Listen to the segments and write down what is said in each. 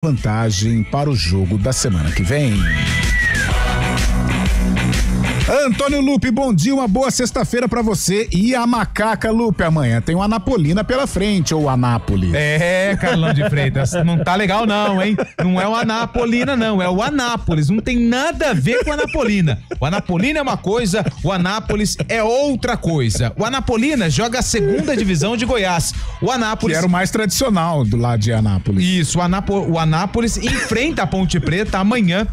vantagem para o jogo da semana que vem. Antônio Lupe, bom dia, uma boa sexta-feira pra você e a macaca Lupe. Amanhã tem o Anapolina pela frente, ou Anápolis. Carlão de Freitas, não tá legal não, hein? Não é o Anapolina não, é o Anápolis, não tem nada a ver com a Anapolina. O Anapolina é uma coisa, o Anápolis é outra coisa. O Anapolina joga a segunda divisão de Goiás. O Anápolis... Que era o mais tradicional do lado de Anápolis. Isso, o Anápolis enfrenta a Ponte Preta amanhã,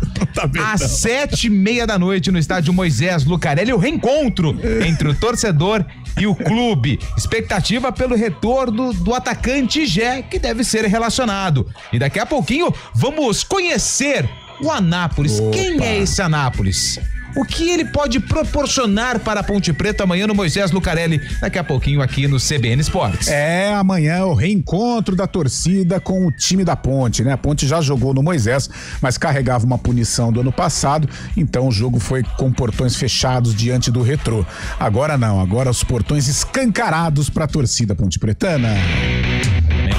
às 7:30 no estádio Moisés Lucarelli, o reencontro entre o torcedor e o clube. Expectativa pelo retorno do atacante Gé, que deve ser relacionado. E daqui a pouquinho vamos conhecer o Anápolis. Opa. Quem é esse Anápolis? O que ele pode proporcionar para a Ponte Preta amanhã no Moisés Lucarelli, daqui a pouquinho aqui no CBN Esportes. Amanhã o reencontro da torcida com o time da Ponte, né? A Ponte já jogou no Moisés, mas carregava uma punição do ano passado, então o jogo foi com portões fechados diante do Retrô. Agora não, agora os portões escancarados para a torcida ponte-pretana.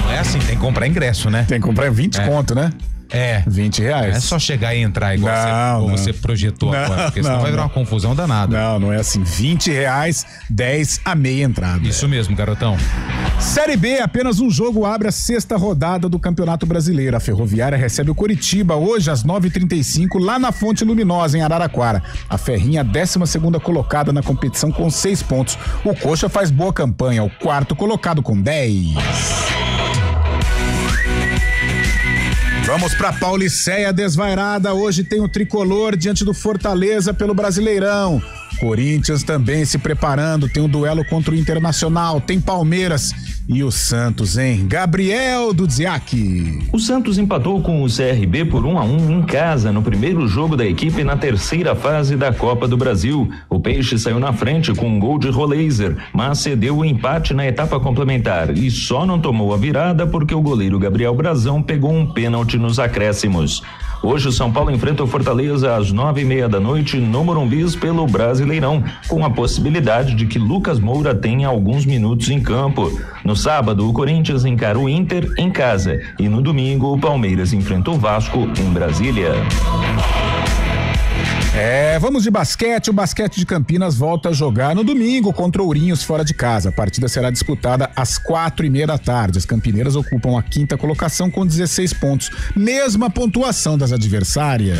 Não é assim, tem que comprar ingresso, né? Tem que comprar 20 conto, né? R$20. Não é só chegar e entrar igual você projetou agora, porque senão vai virar uma confusão danada. Não é assim. R$20, 10 a meia entrada. Isso mesmo, garotão. Série B, apenas um jogo abre a sexta rodada do Campeonato Brasileiro. A Ferroviária recebe o Coritiba hoje às 9h35 lá na Fonte Luminosa, em Araraquara. A Ferrinha, 12ª colocada na competição com 6 pontos. O Coxa faz boa campanha, o quarto colocado com 10. Vamos pra Pauliceia desvairada, hoje tem o tricolor diante do Fortaleza pelo Brasileirão. Corinthians também se preparando, tem um duelo contra o Internacional, tem Palmeiras e o Santos, hein? Gabriel Dudziak. O Santos empatou com o CRB por 1-1 em casa no primeiro jogo da equipe na terceira fase da Copa do Brasil. O Peixe saiu na frente com um gol de Roleiser, mas cedeu o empate na etapa complementar e só não tomou a virada porque o goleiro Gabriel Brazão pegou um pênalti nos acréscimos. Hoje o São Paulo enfrenta o Fortaleza às 9:30 no Morumbis pelo Brasileirão, com a possibilidade de que Lucas Moura tenha alguns minutos em campo. No sábado, o Corinthians encara o Inter em casa e no domingo o Palmeiras enfrenta o Vasco em Brasília. Vamos de basquete. O basquete de Campinas volta a jogar no domingo contra o Ourinhos fora de casa. A partida será disputada às 4:30. As campineiras ocupam a 5ª colocação com 16 pontos, mesma pontuação das adversárias.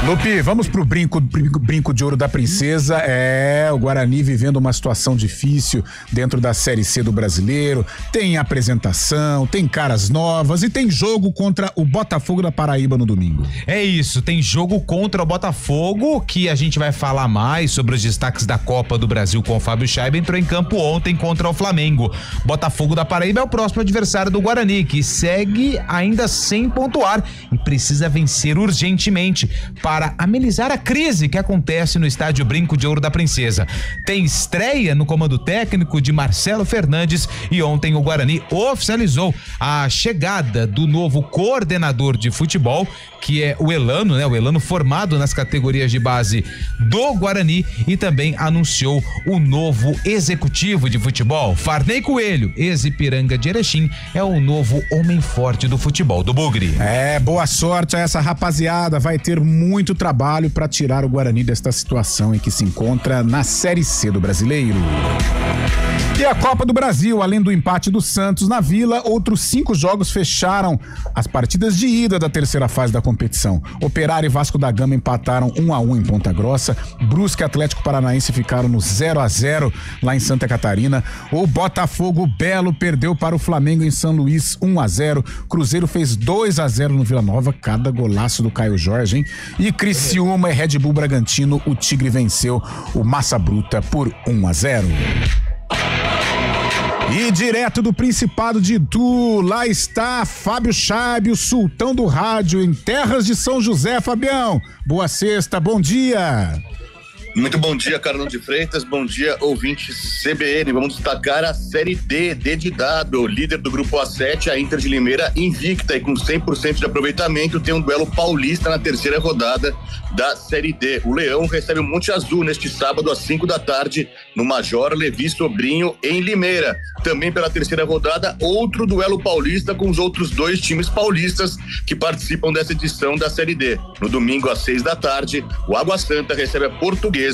Lupe, vamos pro brinco de ouro da princesa. O Guarani vivendo uma situação difícil dentro da Série C do Brasileiro. Tem apresentação, tem caras novas e tem jogo contra o Botafogo da Paraíba no domingo. É isso, tem jogo contra o Botafogo, que a gente vai falar mais sobre os destaques da Copa do Brasil com o Fábio Scheibe. Entrou em campo ontem contra o Flamengo. Botafogo da Paraíba é o próximo adversário do Guarani, que segue ainda sem pontuar e precisa vencer urgentemente para amenizar a crise que acontece no estádio Brinco de Ouro da Princesa. Tem estreia no comando técnico de Marcelo Fernandes e ontem o Guarani oficializou a chegada do novo coordenador de futebol, que é o Elano, né? O Elano formado nas categorias de base do Guarani, e também anunciou o novo executivo de futebol. Farney Coelho, ex-Ipiranga de Erechim, é o novo homem forte do futebol do Bugre. Boa sorte a essa rapaziada, vai ter muito trabalho para tirar o Guarani desta situação em que se encontra na Série C do Brasileiro. E a Copa do Brasil, além do empate do Santos na Vila, outros 5 jogos fecharam as partidas de ida da terceira fase da competição. Operário e Vasco da Gama empataram 1-1 em Ponta Grossa. Brusque e Atlético Paranaense ficaram no 0-0 lá em Santa Catarina. O Botafogo Belo perdeu para o Flamengo em São Luís 1-0. Cruzeiro fez 2-0 no Vila Nova, cada golaço do Caio Jorge, hein? E Criciúma e Red Bull Bragantino, o Tigre venceu o Massa Bruta por 1-0. E direto do Principado de Itu, lá está Fábio Scheibe, o sultão do rádio em terras de São José. Fabião, boa sexta, bom dia. Muito bom dia, Carlão de Freitas. Bom dia, ouvintes CBN. Vamos destacar a Série D de dado. Líder do grupo A7, a Inter de Limeira, invicta e com 100% de aproveitamento, tem um duelo paulista na terceira rodada da Série D. O Leão recebe o Monte Azul neste sábado às 5 da tarde no Major Levi Sobrinho, em Limeira. Também pela terceira rodada, outro duelo paulista com os outros 2 times paulistas que participam dessa edição da Série D. No domingo às 6 da tarde, o Água Santa recebe a Portuguesa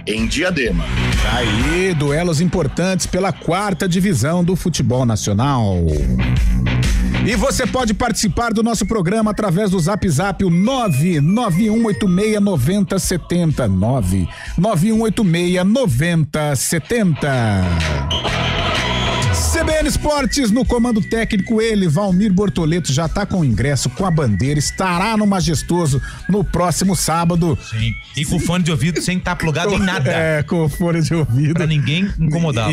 em Diadema. Aí, duelos importantes pela 4ª divisão do futebol nacional. E você pode participar do nosso programa através do Zap Zap, o 991869070. 991869070. CBN Esportes no comando técnico, ele, Valmir Bortoleto, já tá com o ingresso, com a bandeira, estará no Majestoso no próximo sábado. Sim, e com fone de ouvido sem estar plugado em nada. Com fone de ouvido. Pra ninguém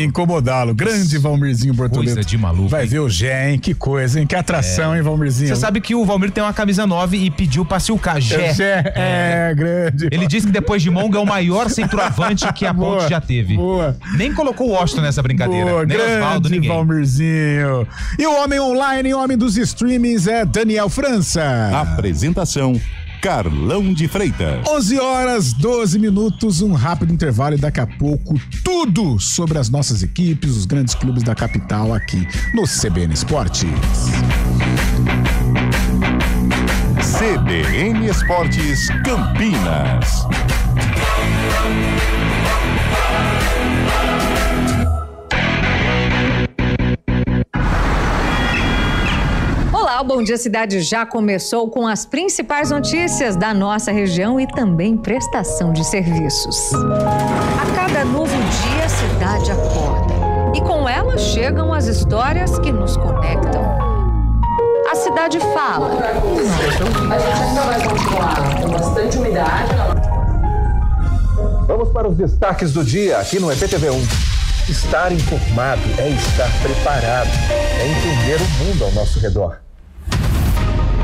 incomodá-lo. Grande Valmirzinho Bortoleto. Coisa de maluco. Vai ver o Gé, hein? Que coisa, hein? Que atração, hein, Valmirzinho? Você sabe que o Valmir tem uma camisa 9 e pediu pra Silcar Gé. Grande. Ele disse que depois de Monga é o maior centroavante que a Ponte já teve. Boa. Nem colocou o Washington nessa brincadeira. Boa, nem Osvaldo, ninguém. Valmirzinho. E o homem online, homem dos streamings é Daniel França. Apresentação: Carlão de Freitas. 11h12, um rápido intervalo e daqui a pouco tudo sobre as nossas equipes, os grandes clubes da capital aqui no CBN Esportes. CBN Esportes Campinas. Olá, o Bom Dia Cidade já começou com as principais notícias da nossa região e também prestação de serviços. A cada novo dia, a cidade acorda e com ela chegam as histórias que nos conectam. A cidade fala. A gente ainda vai continuar com bastante umidade. Vamos para os destaques do dia aqui no EPTV1. Estar informado é estar preparado, é entender o mundo ao nosso redor.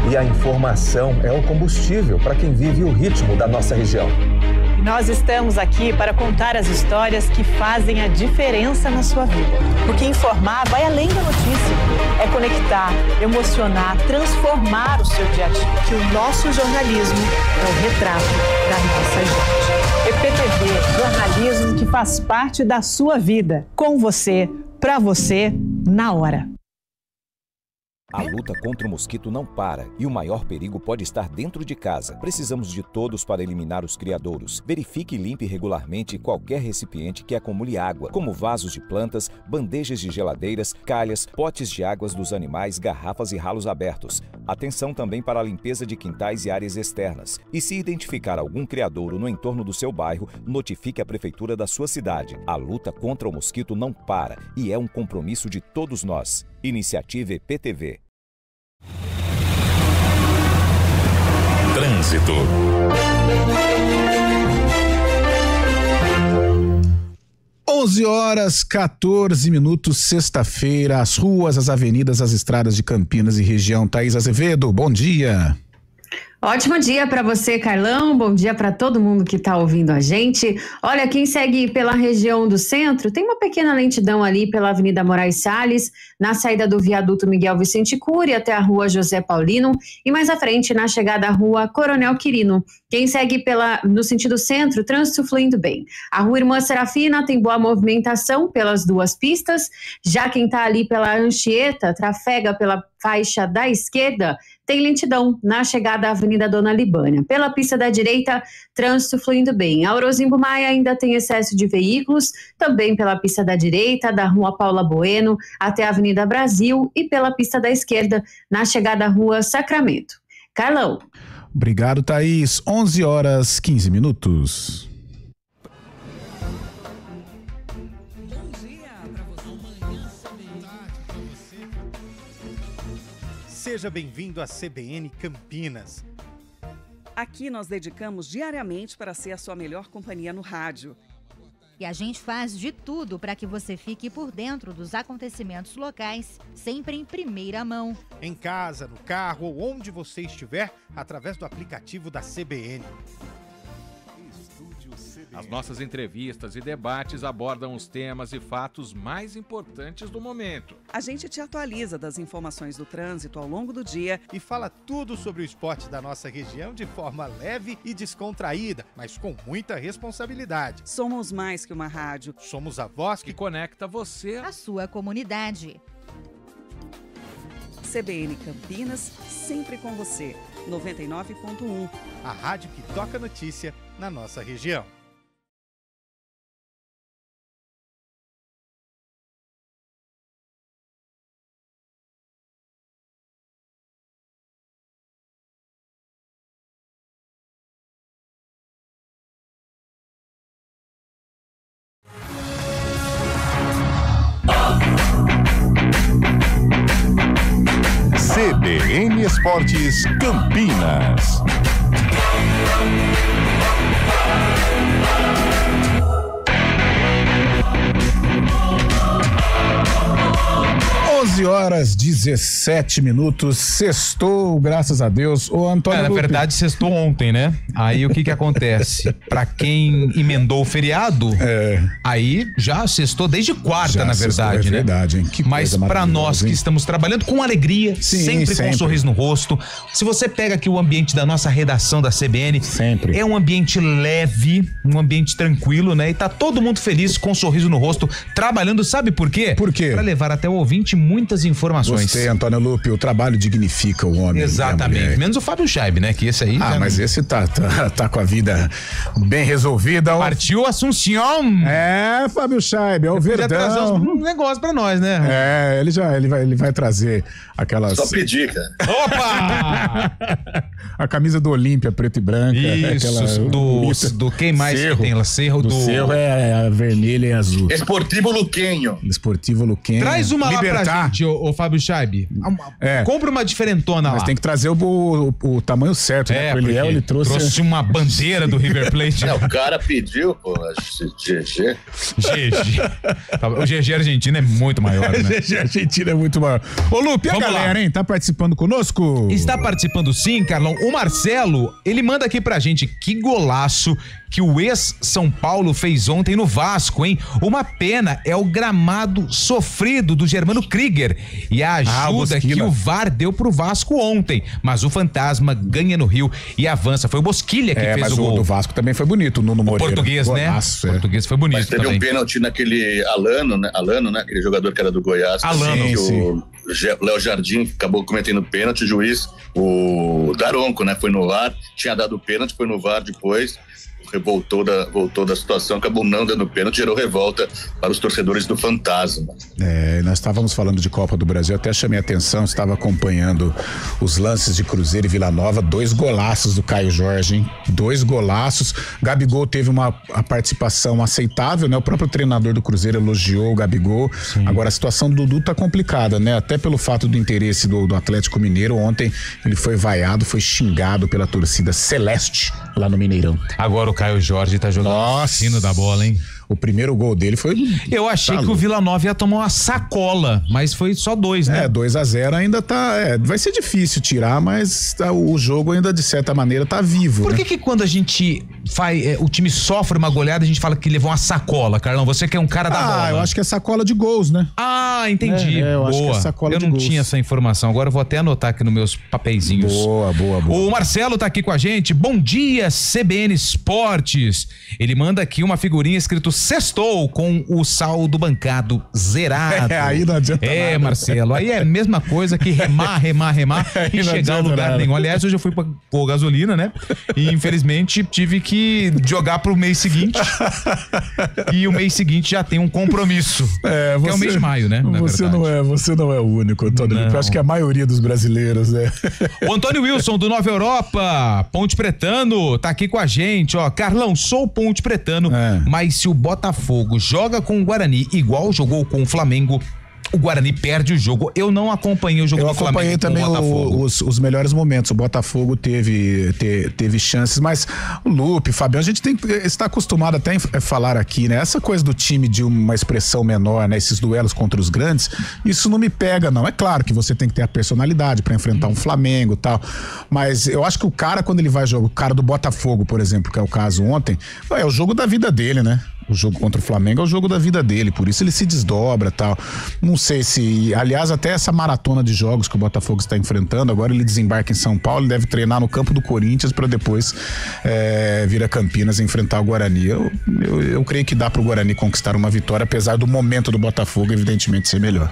E a informação é o combustível para quem vive o ritmo da nossa região. Nós estamos aqui para contar as histórias que fazem a diferença na sua vida. Porque informar vai além da notícia. É conectar, emocionar, transformar o seu dia a dia. Que o nosso jornalismo é o retrato da nossa gente. EPTV, jornalismo que faz parte da sua vida. Com você, pra você, na hora. A luta contra o mosquito não para e o maior perigo pode estar dentro de casa. Precisamos de todos para eliminar os criadouros. Verifique e limpe regularmente qualquer recipiente que acumule água, como vasos de plantas, bandejas de geladeiras, calhas, potes de águas dos animais, garrafas e ralos abertos. Atenção também para a limpeza de quintais e áreas externas. E se identificar algum criadouro no entorno do seu bairro, notifique a prefeitura da sua cidade. A luta contra o mosquito não para e é um compromisso de todos nós. Iniciativa EPTV. Trânsito. 11h14, sexta-feira, as ruas, as avenidas, as estradas de Campinas e região. Thaís Azevedo, bom dia. Ótimo dia para você, Carlão. Bom dia para todo mundo que está ouvindo a gente. Olha, quem segue pela região do centro, tem uma pequena lentidão ali pela Avenida Moraes Salles, na saída do viaduto Miguel Vicente Cury até a Rua José Paulino e mais à frente na chegada à Rua Coronel Quirino. Quem segue no sentido centro, trânsito fluindo bem. A Rua Irmã Serafina tem boa movimentação pelas duas pistas. Já quem está ali pela Anchieta, trafega pela faixa da esquerda, tem lentidão na chegada à Avenida Dona Libânia. Pela pista da direita, trânsito fluindo bem. A Orozimbo Maia ainda tem excesso de veículos, também pela pista da direita, da Rua Paula Bueno até a Avenida Brasil e pela pista da esquerda, na chegada à Rua Sacramento. Carlão. Obrigado, Thaís. 11h15. Seja bem-vindo à CBN Campinas. Aqui nós dedicamos diariamente para ser a sua melhor companhia no rádio. E a gente faz de tudo para que você fique por dentro dos acontecimentos locais, sempre em primeira mão. Em casa, no carro ou onde você estiver, através do aplicativo da CBN. As nossas entrevistas e debates abordam os temas e fatos mais importantes do momento. A gente te atualiza das informações do trânsito ao longo do dia e fala tudo sobre o esporte da nossa região de forma leve e descontraída, mas com muita responsabilidade. Somos mais que uma rádio. Somos a voz que conecta você à sua comunidade. CBN Campinas, sempre com você. 99.1. A rádio que toca notícia na nossa região. CBN Esportes Campinas. Horas 17 minutos, sextou, graças a Deus. Ô, Antônio na verdade, sextou ontem, né? Aí o que acontece? Pra quem emendou o feriado, aí já sextou desde quarta, já, na verdade, né? Verdade, hein? Mas pra nós que estamos trabalhando com alegria, sempre com um sorriso no rosto. Se você pega aqui o ambiente da nossa redação da CBN, é um ambiente leve, um ambiente tranquilo, né? E tá todo mundo feliz, com um sorriso no rosto, trabalhando, sabe por quê? Por quê? Pra levar até o ouvinte muitas informações. Você, Antônio Lupe, o trabalho dignifica o homem. Exatamente, menos o Fábio Scheib, né? Que esse aí... mas esse tá com a vida bem resolvida. Partiu Assunção. Fábio Scheib, é o Verdão. Trazer um negócio pra nós, né? Ele vai trazer aquelas... Só pedir, cara. Opa! A camisa do Olímpia, preto e branca. Isso, do quem mais Cerro, que tem lá? Cerro do... Cerro é a vermelha e azul. Esportivo Luquenho. Traz uma lá pra gente, ô Fábio Scheib. Compra uma diferentona lá. Mas tem que trazer o tamanho certo, né? Ele trouxe uma bandeira do River Plate. O cara pediu, pô, GG. O GG argentino é muito maior, né? O GG argentino é muito maior. Ô, Lupe, a galera, hein? Tá participando conosco? Está participando sim, Carlão. O Marcelo, ele manda aqui pra gente que golaço que o ex-São Paulo fez ontem no Vasco, hein? Uma pena é o gramado sofrido do Germano Krieger e a ajuda que o VAR deu pro Vasco ontem. Mas o Fantasma ganha no Rio e avança. Foi o Bosquilha que fez o gol. Mas o do Vasco também foi bonito, o Nuno Moreira. Português, golaço, né? Português foi bonito. Mas teve também. Um pênalti naquele Alano, né? Aquele jogador que era do Goiás. Alano, que o Léo Jardim acabou cometendo pênalti, o juiz, o Daronco, né? Foi no VAR, tinha dado pênalti, foi no VAR depois. Voltou da situação, acabou não dando pênalti, gerou revolta para os torcedores do Fantasma. Nós estávamos falando de Copa do Brasil, até chamei a atenção, estava acompanhando os lances de Cruzeiro e Vila Nova, 2 golaços do Caio Jorge, hein? 2 golaços. Gabigol teve a participação aceitável, né? O próprio treinador do Cruzeiro elogiou o Gabigol. Sim. Agora a situação do Dudu tá complicada, né? Até pelo fato do interesse do Atlético Mineiro. Ontem ele foi vaiado, foi xingado pela torcida celeste lá no Mineirão. Agora o Caio Jorge tá jogando sino da bola, hein? O primeiro gol dele foi... Eu achei que o Vila Nova ia tomar uma sacola, mas foi só 2, né? 2-0 ainda tá... vai ser difícil tirar, mas o jogo ainda, de certa maneira, tá vivo. Por que quando a gente o time sofre uma goleada, a gente fala que levou uma sacola, Carlão? Você que é um cara da bola. Eu acho que é sacola de gols, né? Entendi. Eu acho que é sacola de gols. Eu não tinha essa informação, agora eu vou até anotar aqui nos meus papeizinhos. Boa. O Marcelo tá aqui com a gente. Bom dia, CBN Esportes. Ele manda aqui uma figurinha escrito sextou com o saldo bancado zerado. Aí não adianta nada. Marcelo, aí é a mesma coisa que remar e chegar no lugar nenhum. Aliás, hoje eu fui pôr gasolina, né? E infelizmente tive que jogar pro mês seguinte. E o mês seguinte já tem um compromisso. Que é o mês de maio, né? Você não é o único, Antônio. Eu acho que é a maioria dos brasileiros, né? O Antônio Wilson, do Nova Europa, Ponte Pretano, tá aqui com a gente, ó. Carlão, sou Ponte Pretano, mas se o Botafogo joga com o Guarani igual jogou com o Flamengo, o Guarani perde o jogo. Eu não acompanhei o jogo do Flamengo. Eu acompanhei também os melhores momentos. O Botafogo teve chances, mas o Lupe, Fabião, a gente está acostumado até a falar aqui, né? Essa coisa do time de uma expressão menor, né? Esses duelos contra os grandes, isso não me pega, não. É claro que você tem que ter a personalidade para enfrentar um Flamengo e tal, mas eu acho que o cara, quando ele vai jogar, o cara do Botafogo, por exemplo, que é o caso ontem, é o jogo da vida dele, né? O jogo contra o Flamengo é o jogo da vida dele, por isso ele se desdobra e tal. Não sei se, aliás, até essa maratona de jogos que o Botafogo está enfrentando, agora ele desembarca em São Paulo, ele deve treinar no campo do Corinthians para depois vir a Campinas e enfrentar o Guarani. Eu creio que dá pro Guarani conquistar uma vitória, apesar do momento do Botafogo evidentemente ser melhor.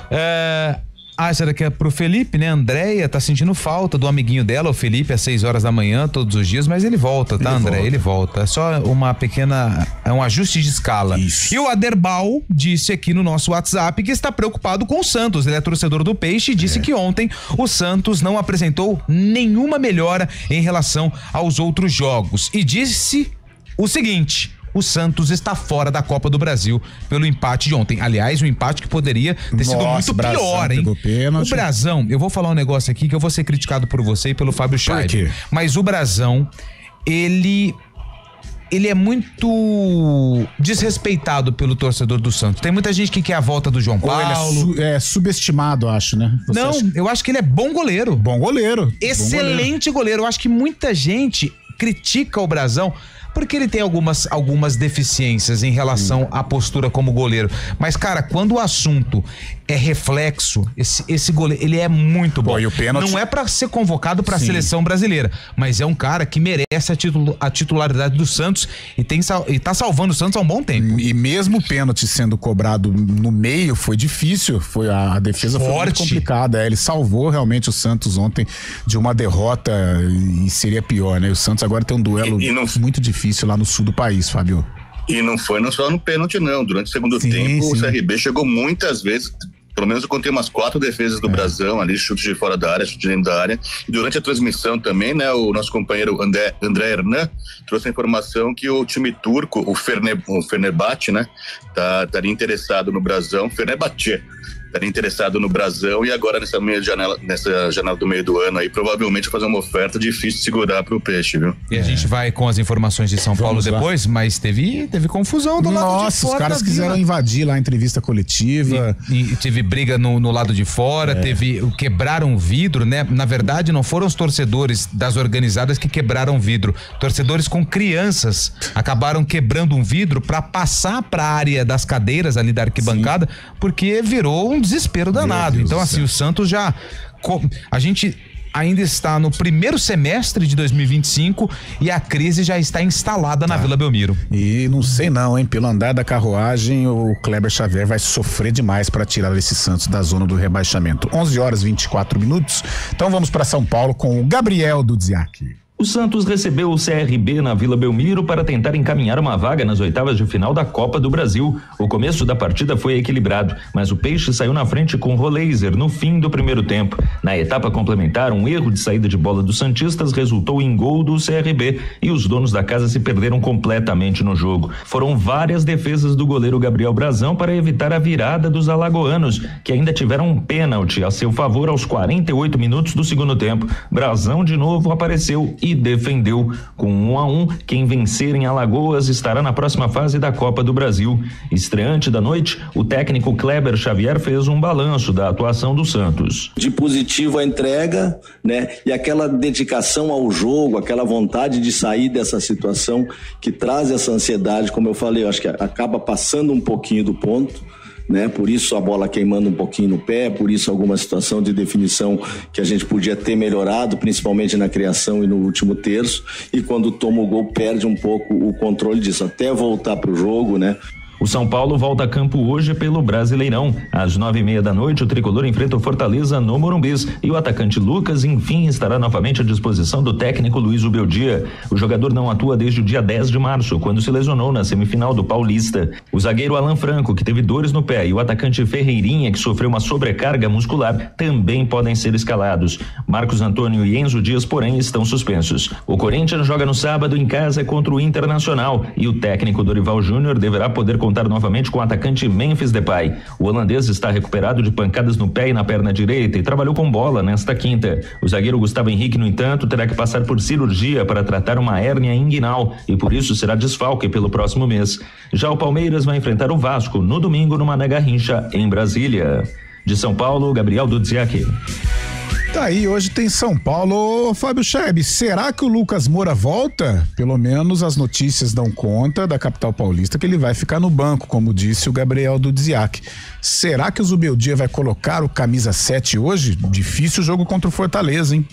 Essa daqui é pro Felipe, né? Andréia tá sentindo falta do amiguinho dela, o Felipe, às 6 horas da manhã, todos os dias, mas ele volta, tá, André? Ele volta. É só um ajuste de escala. Isso. E o Aderbal disse aqui no nosso WhatsApp que está preocupado com o Santos. Ele é torcedor do Peixe e disse que ontem o Santos não apresentou nenhuma melhora em relação aos outros jogos. E disse o seguinte: o Santos está fora da Copa do Brasil pelo empate de ontem. Aliás, um empate que poderia ter sido muito pior, hein? O Brasão, eu vou falar um negócio aqui que eu vou ser criticado por você e pelo Fábio Scheibe. Mas o Brasão, ele é muito desrespeitado pelo torcedor do Santos. Tem muita gente que quer a volta do João Paulo. Ele é subestimado, acho, né? Eu acho que ele é bom goleiro. Bom goleiro. Excelente goleiro. Eu acho que muita gente critica o Brasão porque ele tem algumas deficiências em relação à postura como goleiro. Mas, cara, quando o assunto é reflexo, esse goleiro, ele é muito bom. E o pênalti... Não é pra ser convocado pra seleção brasileira, mas é um cara que merece a titularidade do Santos e tá salvando o Santos há um bom tempo. E mesmo o pênalti sendo cobrado no meio, foi difícil, a defesa foi muito complicada. Ele salvou realmente o Santos ontem de uma derrota e seria pior, né? O Santos agora tem um duelo muito difícil lá no sul do país, Fábio. E não foi só no pênalti, não. Durante o segundo tempo, o CRB chegou muitas vezes, pelo menos eu contei umas 4 defesas do Brasão ali, chute de fora da área, chute de dentro da área. E durante a transmissão também, né, o nosso companheiro André Hernan trouxe a informação que o time turco, o Fenerbahçe, né, estaria interessado no Brasão, Fenerbahçe, estaria interessado no Brasão, e agora nessa janela do meio do ano aí, provavelmente vai fazer uma oferta difícil de segurar pro Peixe, viu? E a gente vai com as informações de São Paulo depois, mas teve confusão do lado de fora. Nossa, os caras quiseram invadir lá a entrevista coletiva. E teve briga no lado de fora, quebraram vidro, né? Na verdade, não foram os torcedores das organizadas que quebraram vidro. Torcedores com crianças acabaram quebrando um vidro pra passar pra área das cadeiras ali da arquibancada, porque virou um desespero danado. Então, assim, o Santos a gente ainda está no primeiro semestre de 2025 e a crise já está instalada na Vila Belmiro. E não sei não, hein? Pelo andar da carruagem, o Kleber Xavier vai sofrer demais para tirar esse Santos da zona do rebaixamento. 11h24. Então vamos para São Paulo com o Gabriel Dudziak. O Santos recebeu o CRB na Vila Belmiro para tentar encaminhar uma vaga nas oitavas de final da Copa do Brasil. O começo da partida foi equilibrado, mas o Peixe saiu na frente com o Roleiser no fim do primeiro tempo. Na etapa complementar, um erro de saída de bola dos santistas resultou em gol do CRB e os donos da casa se perderam completamente no jogo. Foram várias defesas do goleiro Gabriel Brasão para evitar a virada dos alagoanos, que ainda tiveram um pênalti a seu favor aos 48 minutos do segundo tempo. Brasão de novo apareceu e defendeu. Com 1-1, quem vencer em Alagoas estará na próxima fase da Copa do Brasil. Estreante da noite, o técnico Kleber Xavier fez um balanço da atuação do Santos. De positivo a entrega, né? E aquela dedicação ao jogo, aquela vontade de sair dessa situação que traz essa ansiedade, como eu falei, eu acho que acaba passando um pouquinho do ponto, né? Por isso a bola queimando um pouquinho no pé, por isso alguma situação de definição que a gente podia ter melhorado, principalmente na criação e no último terço, e quando toma o gol perde um pouco o controle disso, até voltar pro jogo, né? O São Paulo volta a campo hoje pelo Brasileirão. Às 9h30 da noite, o tricolor enfrenta o Fortaleza no Morumbis e o atacante Lucas, enfim, estará novamente à disposição do técnico Luiz Ubeldia. O jogador não atua desde o dia 10 de março, quando se lesionou na semifinal do Paulista. O zagueiro Alan Franco, que teve dores no pé, e o atacante Ferreirinha, que sofreu uma sobrecarga muscular, também podem ser escalados. Marcos Antônio e Enzo Dias, porém, estão suspensos. O Corinthians joga no sábado em casa contra o Internacional e o técnico Dorival Júnior deverá poder contar contar novamente com o atacante Memphis Depay. O holandês está recuperado de pancadas no pé e na perna direita e trabalhou com bola nesta quinta. O zagueiro Gustavo Henrique, no entanto, terá que passar por cirurgia para tratar uma hérnia inguinal e por isso será desfalque pelo próximo mês. Já o Palmeiras vai enfrentar o Vasco no domingo no Mané Garrincha, em Brasília. De São Paulo, Gabriel Dudziak. Tá aí, hoje tem São Paulo. Ô, Fábio Scheib, será que o Lucas Moura volta? Pelo menos as notícias dão conta da capital paulista que ele vai ficar no banco, como disse o Gabriel Dudziak. Será que o Zubeldia vai colocar o camisa 7 hoje? Difícil o jogo contra o Fortaleza, hein?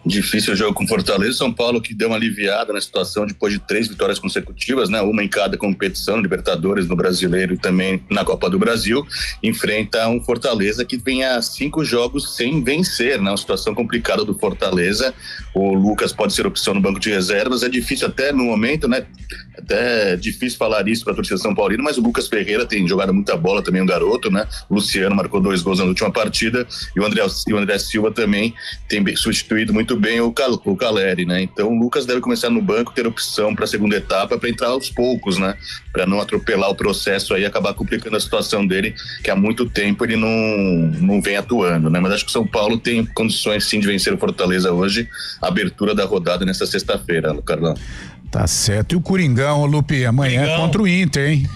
Difícil o jogo com Fortaleza. São Paulo que deu uma aliviada na situação depois de 3 vitórias consecutivas, né? Uma em cada competição, Libertadores, no Brasileiro e também na Copa do Brasil. Enfrenta um Fortaleza que vem a 5 jogos sem vencer, né? Uma situação complicada do Fortaleza. O Lucas pode ser opção no banco de reservas. É difícil até no momento, né? Até difícil falar isso para a torcida São Paulino, mas o Lucas Ferreira tem jogado muita bola também, um garoto, né? O Luciano marcou 2 gols na última partida e o André Silva também tem substituído muito bem o Caleri, né? Então o Lucas deve começar no banco, ter opção para a segunda etapa, para entrar aos poucos, né? Para não atropelar o processo aí e acabar complicando a situação dele, que há muito tempo ele não vem atuando, né? Mas acho que o São Paulo tem condições sim de vencer o Fortaleza hoje, abertura da rodada nesta sexta-feira, Carlão. Tá certo. E o Coringão, Lupe, amanhã é contra o Inter, hein?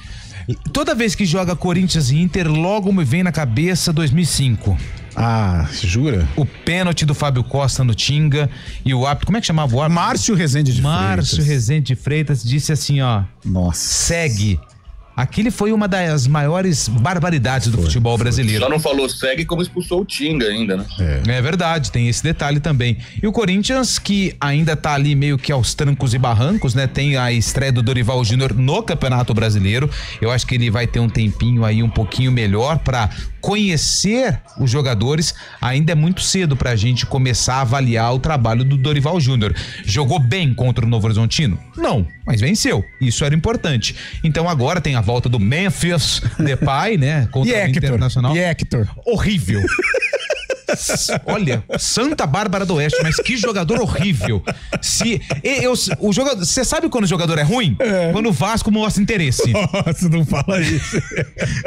Toda vez que joga Corinthians e Inter, logo me vem na cabeça 2005. Ah, jura? O pênalti do Fábio Costa no Tinga e o árbitro, como é que chamava o árbitro? Márcio Rezende de Freitas disse assim, ó. Nossa. Segue. Aquele foi uma das maiores barbaridades do futebol brasileiro. Só não falou segue como expulsou o Tinga ainda, né? É verdade, tem esse detalhe também. E o Corinthians, que ainda tá ali meio que aos trancos e barrancos, né? Tem a estreia do Dorival Júnior no Campeonato Brasileiro. Eu acho que ele vai ter um tempinho aí um pouquinho melhor pra conhecer os jogadores. Ainda é muito cedo pra gente começar a avaliar o trabalho do Dorival Júnior. Jogou bem contra o Novo Horizontino? Não, mas venceu. Isso era importante. Então agora tem a volta do Memphis Depay, né? Contra o Internacional. E Hector? Horrível. Olha, Santa Bárbara do Oeste, mas que jogador horrível. Você sabe quando o jogador é ruim? Quando o Vasco mostra interesse. Nossa, não fala isso.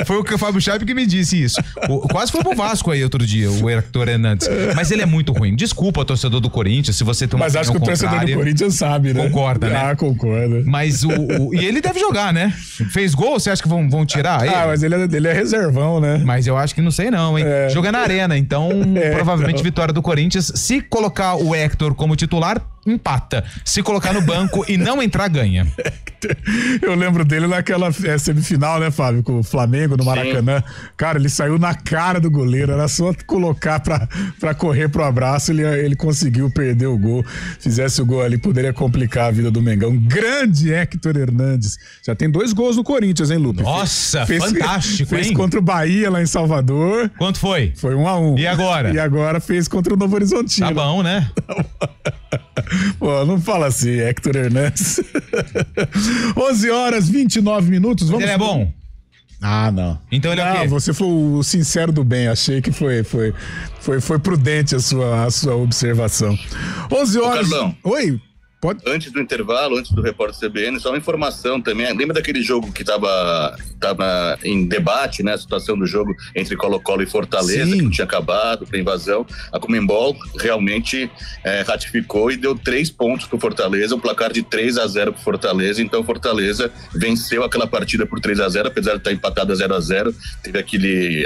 Foi o Fábio Scheib que me disse isso. Quase foi pro Vasco aí outro dia, o Hector Hernandes. Mas ele é muito ruim. Desculpa, torcedor do Corinthians, se você tem uma opinião contrária. Mas acho que o torcedor do Corinthians sabe, né? Concorda, né? Ah, concorda. Mas e ele deve jogar, né? Fez gol, você acha que vão tirar ele? Ah, mas ele é reservão, né? Mas eu acho que não sei não, hein? Joga na arena, então provavelmente vitória do Corinthians. Se colocar o Hector como titular, empata. Se colocar no banco e não entrar, ganha. Eu lembro dele naquela semifinal, né, Fábio? Com o Flamengo no Maracanã. Sim. Cara, ele saiu na cara do goleiro. Era só colocar pra correr pro abraço. Ele conseguiu perder o gol. Fizesse o gol ali, poderia complicar a vida do Mengão. Grande Hector Hernandes. Já tem 2 gols no Corinthians, hein, Lupe? Nossa, fantástico, hein? Fez contra o Bahia lá em Salvador. Quanto foi? Foi 1-1. E agora? E agora fez contra o Novo Horizontino. Tá bom, né? Pô, não fala assim, Hector Hernandes. 11h29. Vamos. Ele é bom? Ah, não. Então ele é o quê? Você foi o sincero do bem. Achei que foi prudente a sua observação. 11h. Carlão. Oi. Antes do intervalo, antes do repórter CBN, só uma informação também. Lembra daquele jogo que tava em debate, né? A situação do jogo entre Colo-Colo e Fortaleza, que não tinha acabado, para invasão. A Conmebol realmente ratificou e deu 3 pontos pro Fortaleza, um placar de 3-0 pro Fortaleza. Então, Fortaleza venceu aquela partida por 3-0, apesar de estar empatada 0-0. Teve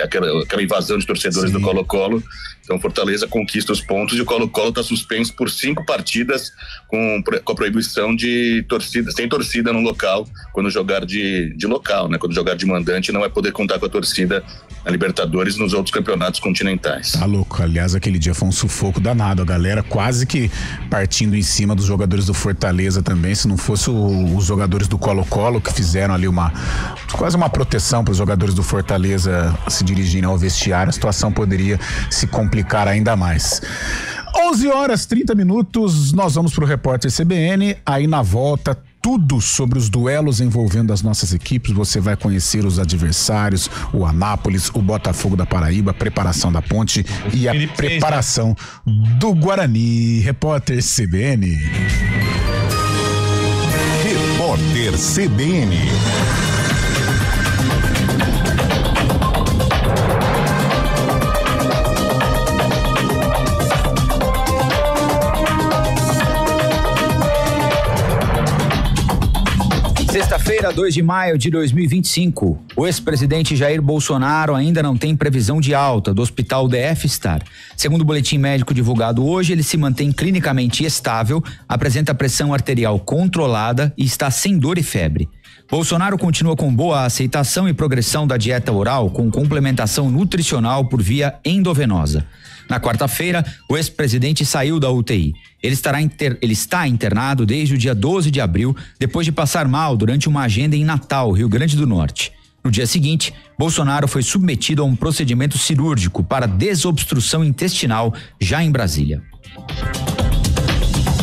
aquela invasão de torcedores do Colo-Colo. Então, Fortaleza conquista os pontos e o Colo-Colo está suspenso por 5 partidas com a proibição de torcida, sem torcida no local, quando jogar de local, né? Quando jogar de mandante, não vai poder contar com a torcida na Libertadores e nos outros campeonatos continentais. Tá louco. Aliás, aquele dia foi um sufoco danado. A galera quase que partindo em cima dos jogadores do Fortaleza também, se não fosse os jogadores do Colo-Colo que fizeram ali quase uma proteção para os jogadores do Fortaleza se dirigirem ao vestiário, a situação poderia se complicar ainda mais. 11h30, nós vamos pro repórter CBN, aí na volta tudo sobre os duelos envolvendo as nossas equipes. Você vai conhecer os adversários, o Anápolis, o Botafogo da Paraíba, a preparação da Ponte e a preparação do Guarani. Repórter CBN. Repórter CBN. Quinta-feira, 2 de maio de 2025. O ex-presidente Jair Bolsonaro ainda não tem previsão de alta do Hospital DF Star. Segundo o boletim médico divulgado hoje, ele se mantém clinicamente estável, apresenta pressão arterial controlada e está sem dor e febre. Bolsonaro continua com boa aceitação e progressão da dieta oral com complementação nutricional por via endovenosa. Na quarta-feira, o ex-presidente saiu da UTI. Ele está internado desde o dia 12 de abril, depois de passar mal durante uma agenda em Natal, Rio Grande do Norte. No dia seguinte, Bolsonaro foi submetido a um procedimento cirúrgico para desobstrução intestinal, já em Brasília.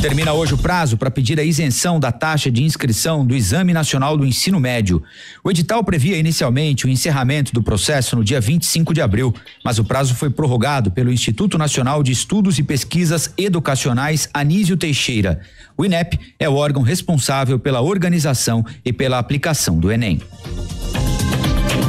Termina hoje o prazo para pedir a isenção da taxa de inscrição do Exame Nacional do Ensino Médio. O edital previa inicialmente o encerramento do processo no dia 25 de abril, mas o prazo foi prorrogado pelo Instituto Nacional de Estudos e Pesquisas Educacionais Anísio Teixeira. O INEP é o órgão responsável pela organização e pela aplicação do Enem.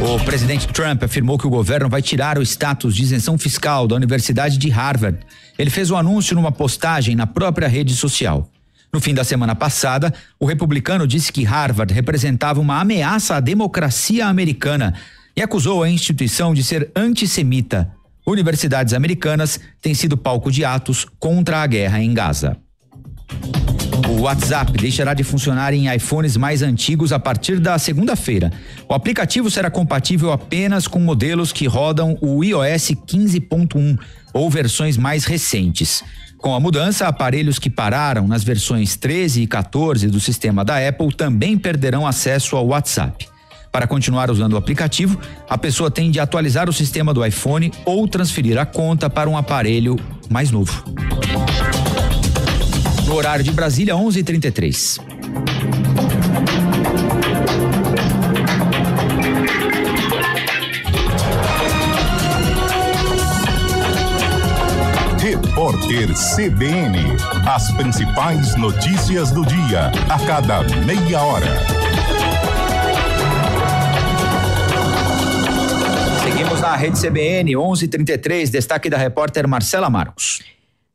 O presidente Trump afirmou que o governo vai tirar o status de isenção fiscal da Universidade de Harvard. Ele fez o anúncio numa postagem na própria rede social. No fim da semana passada, o republicano disse que Harvard representava uma ameaça à democracia americana e acusou a instituição de ser antissemita. Universidades americanas têm sido palco de atos contra a guerra em Gaza. O WhatsApp deixará de funcionar em iPhones mais antigos a partir da segunda-feira. O aplicativo será compatível apenas com modelos que rodam o iOS 15.1 ou versões mais recentes. Com a mudança, aparelhos que pararam nas versões 13 e 14 do sistema da Apple também perderão acesso ao WhatsApp. Para continuar usando o aplicativo, a pessoa tem de atualizar o sistema do iPhone ou transferir a conta para um aparelho mais novo. No horário de Brasília, 11h33. Repórter CBN. As principais notícias do dia, a cada meia hora. Seguimos na rede CBN, 11h33, destaque da repórter Marcela Marcos.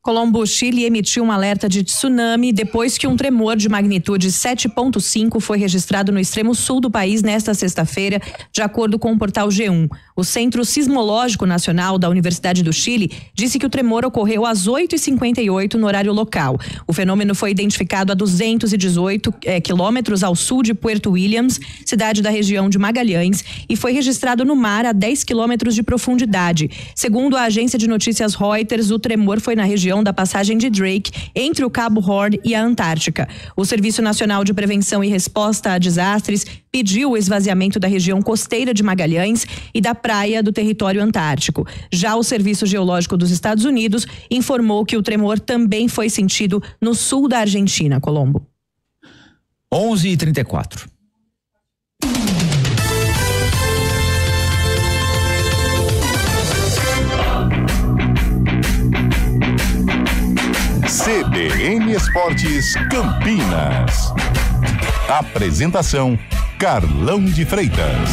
Colombo, Chile emitiu um alerta de tsunami depois que um tremor de magnitude 7.5 foi registrado no extremo sul do país nesta sexta-feira, de acordo com o portal G1. O Centro Sismológico Nacional da Universidade do Chile disse que o tremor ocorreu às 8h58 no horário local. O fenômeno foi identificado a 218 quilômetros ao sul de Puerto Williams, cidade da região de Magalhães, e foi registrado no mar a 10 quilômetros de profundidade. Segundo a agência de notícias Reuters, o tremor foi na região da passagem de Drake, entre o Cabo Horn e a Antártica. O Serviço Nacional de Prevenção e Resposta a Desastres pediu o esvaziamento da região costeira de Magalhães e da praia do território antártico. Já o Serviço Geológico dos Estados Unidos informou que o tremor também foi sentido no sul da Argentina, Colombo. 11h34. CBN Esportes Campinas. Apresentação: Carlão de Freitas.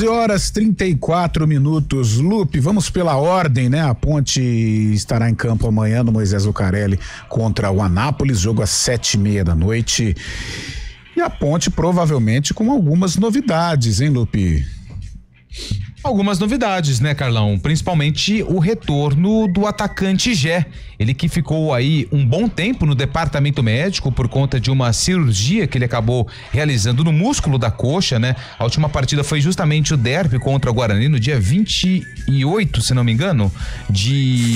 Horas 34 minutos. Lupe, vamos pela ordem, né? A Ponte estará em campo amanhã no Moisés Lucarelli contra o Anápolis, jogo às 7h30 da noite. E a Ponte provavelmente com algumas novidades, hein, Lupe? Algumas novidades, né, Carlão? Principalmente o retorno do atacante Gé. Ele que ficou aí um bom tempo no departamento médico por conta de uma cirurgia que ele acabou realizando no músculo da coxa, né? A última partida foi justamente o derby contra o Guarani no dia 28, se não me engano,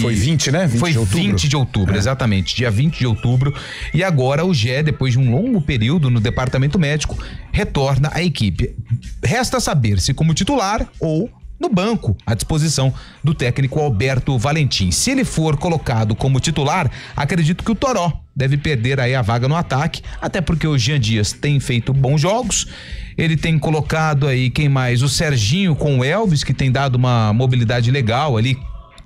Foi 20, né? 20 foi de 20 de outubro, exatamente, dia 20 de outubro. E agora o Gé, depois de um longo período no departamento médico, retorna à equipe. Resta saber se como titular ou no banco, à disposição do técnico Alberto Valentim. Se ele for colocado como titular, acredito que o Toró deve perder aí a vaga no ataque, até porque o Jean Dias tem feito bons jogos. Ele tem colocado aí, quem mais? O Serginho com o Elvis, que tem dado uma mobilidade legal ali,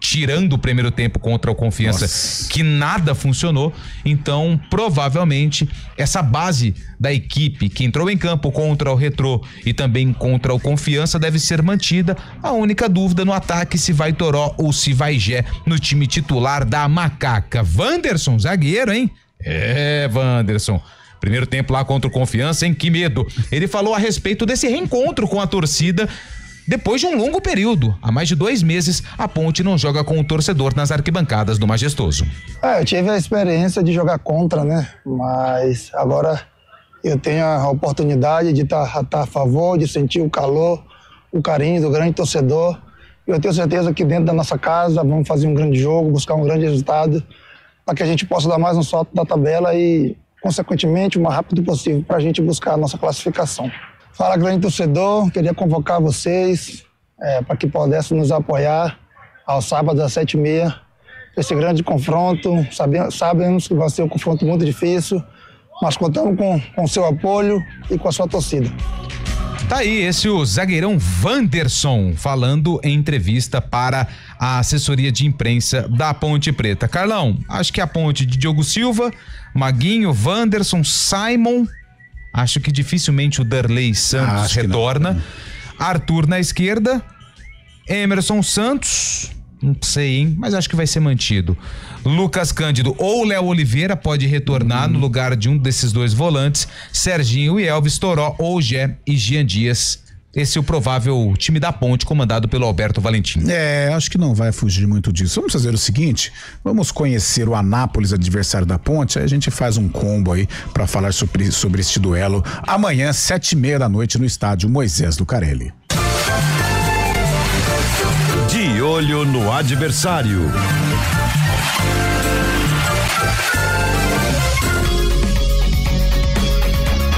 tirando o primeiro tempo contra o Confiança, que nada funcionou. Então, provavelmente, essa base da equipe que entrou em campo contra o Retrô e também contra o Confiança deve ser mantida. A única dúvida no ataque, se vai Toró ou se vai Gé no time titular da Macaca. Wanderson, zagueiro, hein? Wanderson. Primeiro tempo lá contra o Confiança, hein? Que medo. Ele falou a respeito desse reencontro com a torcida. Depois de um longo período, há mais de 2 meses, a Ponte não joga com o torcedor nas arquibancadas do Majestoso. Eu tive a experiência de jogar contra, né? Mas agora eu tenho a oportunidade de estar a favor, de sentir o calor, o carinho do grande torcedor. Eu tenho certeza que dentro da nossa casa vamos fazer um grande jogo, buscar um grande resultado, para que a gente possa dar mais um salto da tabela e, consequentemente, o mais rápido possível para a gente buscar a nossa classificação. Fala, grande torcedor, queria convocar vocês para que pudessem nos apoiar ao sábado às 7h30, esse grande confronto. Sabemos que vai ser um confronto muito difícil, mas contamos com o seu apoio e com a sua torcida. Tá aí, esse o zagueirão Wanderson falando em entrevista para a assessoria de imprensa da Ponte Preta. Carlão, acho que a ponte de Diogo Silva, Maguinho, Wanderson, Simon, acho que dificilmente o Darley Santos retorna. Arthur na esquerda, Emerson Santos, não sei, hein, mas acho que vai ser mantido. Lucas Cândido ou Léo Oliveira pode retornar no lugar de um desses 2 volantes, Serginho e Elvis, Toró ou Gé e Jean Dias. Esse é o provável time da Ponte, comandado pelo Alberto Valentim. Acho que não vai fugir muito disso. Vamos fazer o seguinte, vamos conhecer o Anápolis, adversário da Ponte, aí a gente faz um combo aí para falar sobre este duelo amanhã, 7h30 da noite, no estádio Moisés Lucarelli. De olho no adversário.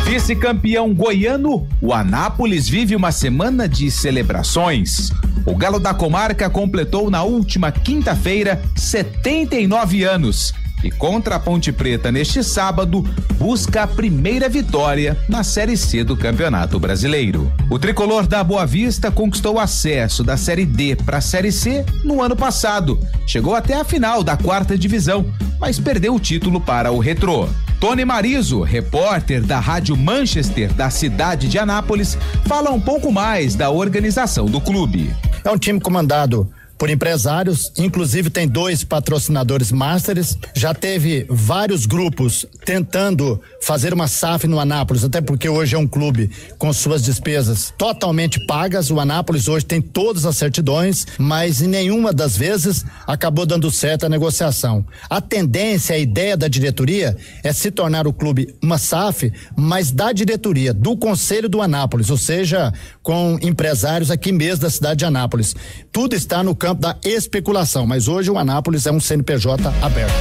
Vice-campeão goiano, o Anápolis vive uma semana de celebrações. O Galo da Comarca completou na última quinta-feira 79 anos e contra a Ponte Preta neste sábado busca a primeira vitória na Série C do Campeonato Brasileiro. O tricolor da Boa Vista conquistou acesso da Série D para a Série C no ano passado. Chegou até a final da 4ª divisão, mas perdeu o título para o Retrô. Tony Marizo, repórter da Rádio Manchester da cidade de Anápolis, fala um pouco mais da organização do clube. É um time comandado por empresários, inclusive tem 2 patrocinadores masters, já teve vários grupos tentando fazer uma SAF no Anápolis, até porque hoje é um clube com suas despesas totalmente pagas. O Anápolis hoje tem todas as certidões, mas em nenhuma das vezes acabou dando certo a negociação. A tendência, a ideia da diretoria é se tornar o clube uma SAF, mas da diretoria, do Conselho do Anápolis, ou seja, com empresários aqui mesmo da cidade de Anápolis. Tudo está no campo da especulação, mas hoje o Anápolis é um CNPJ aberto.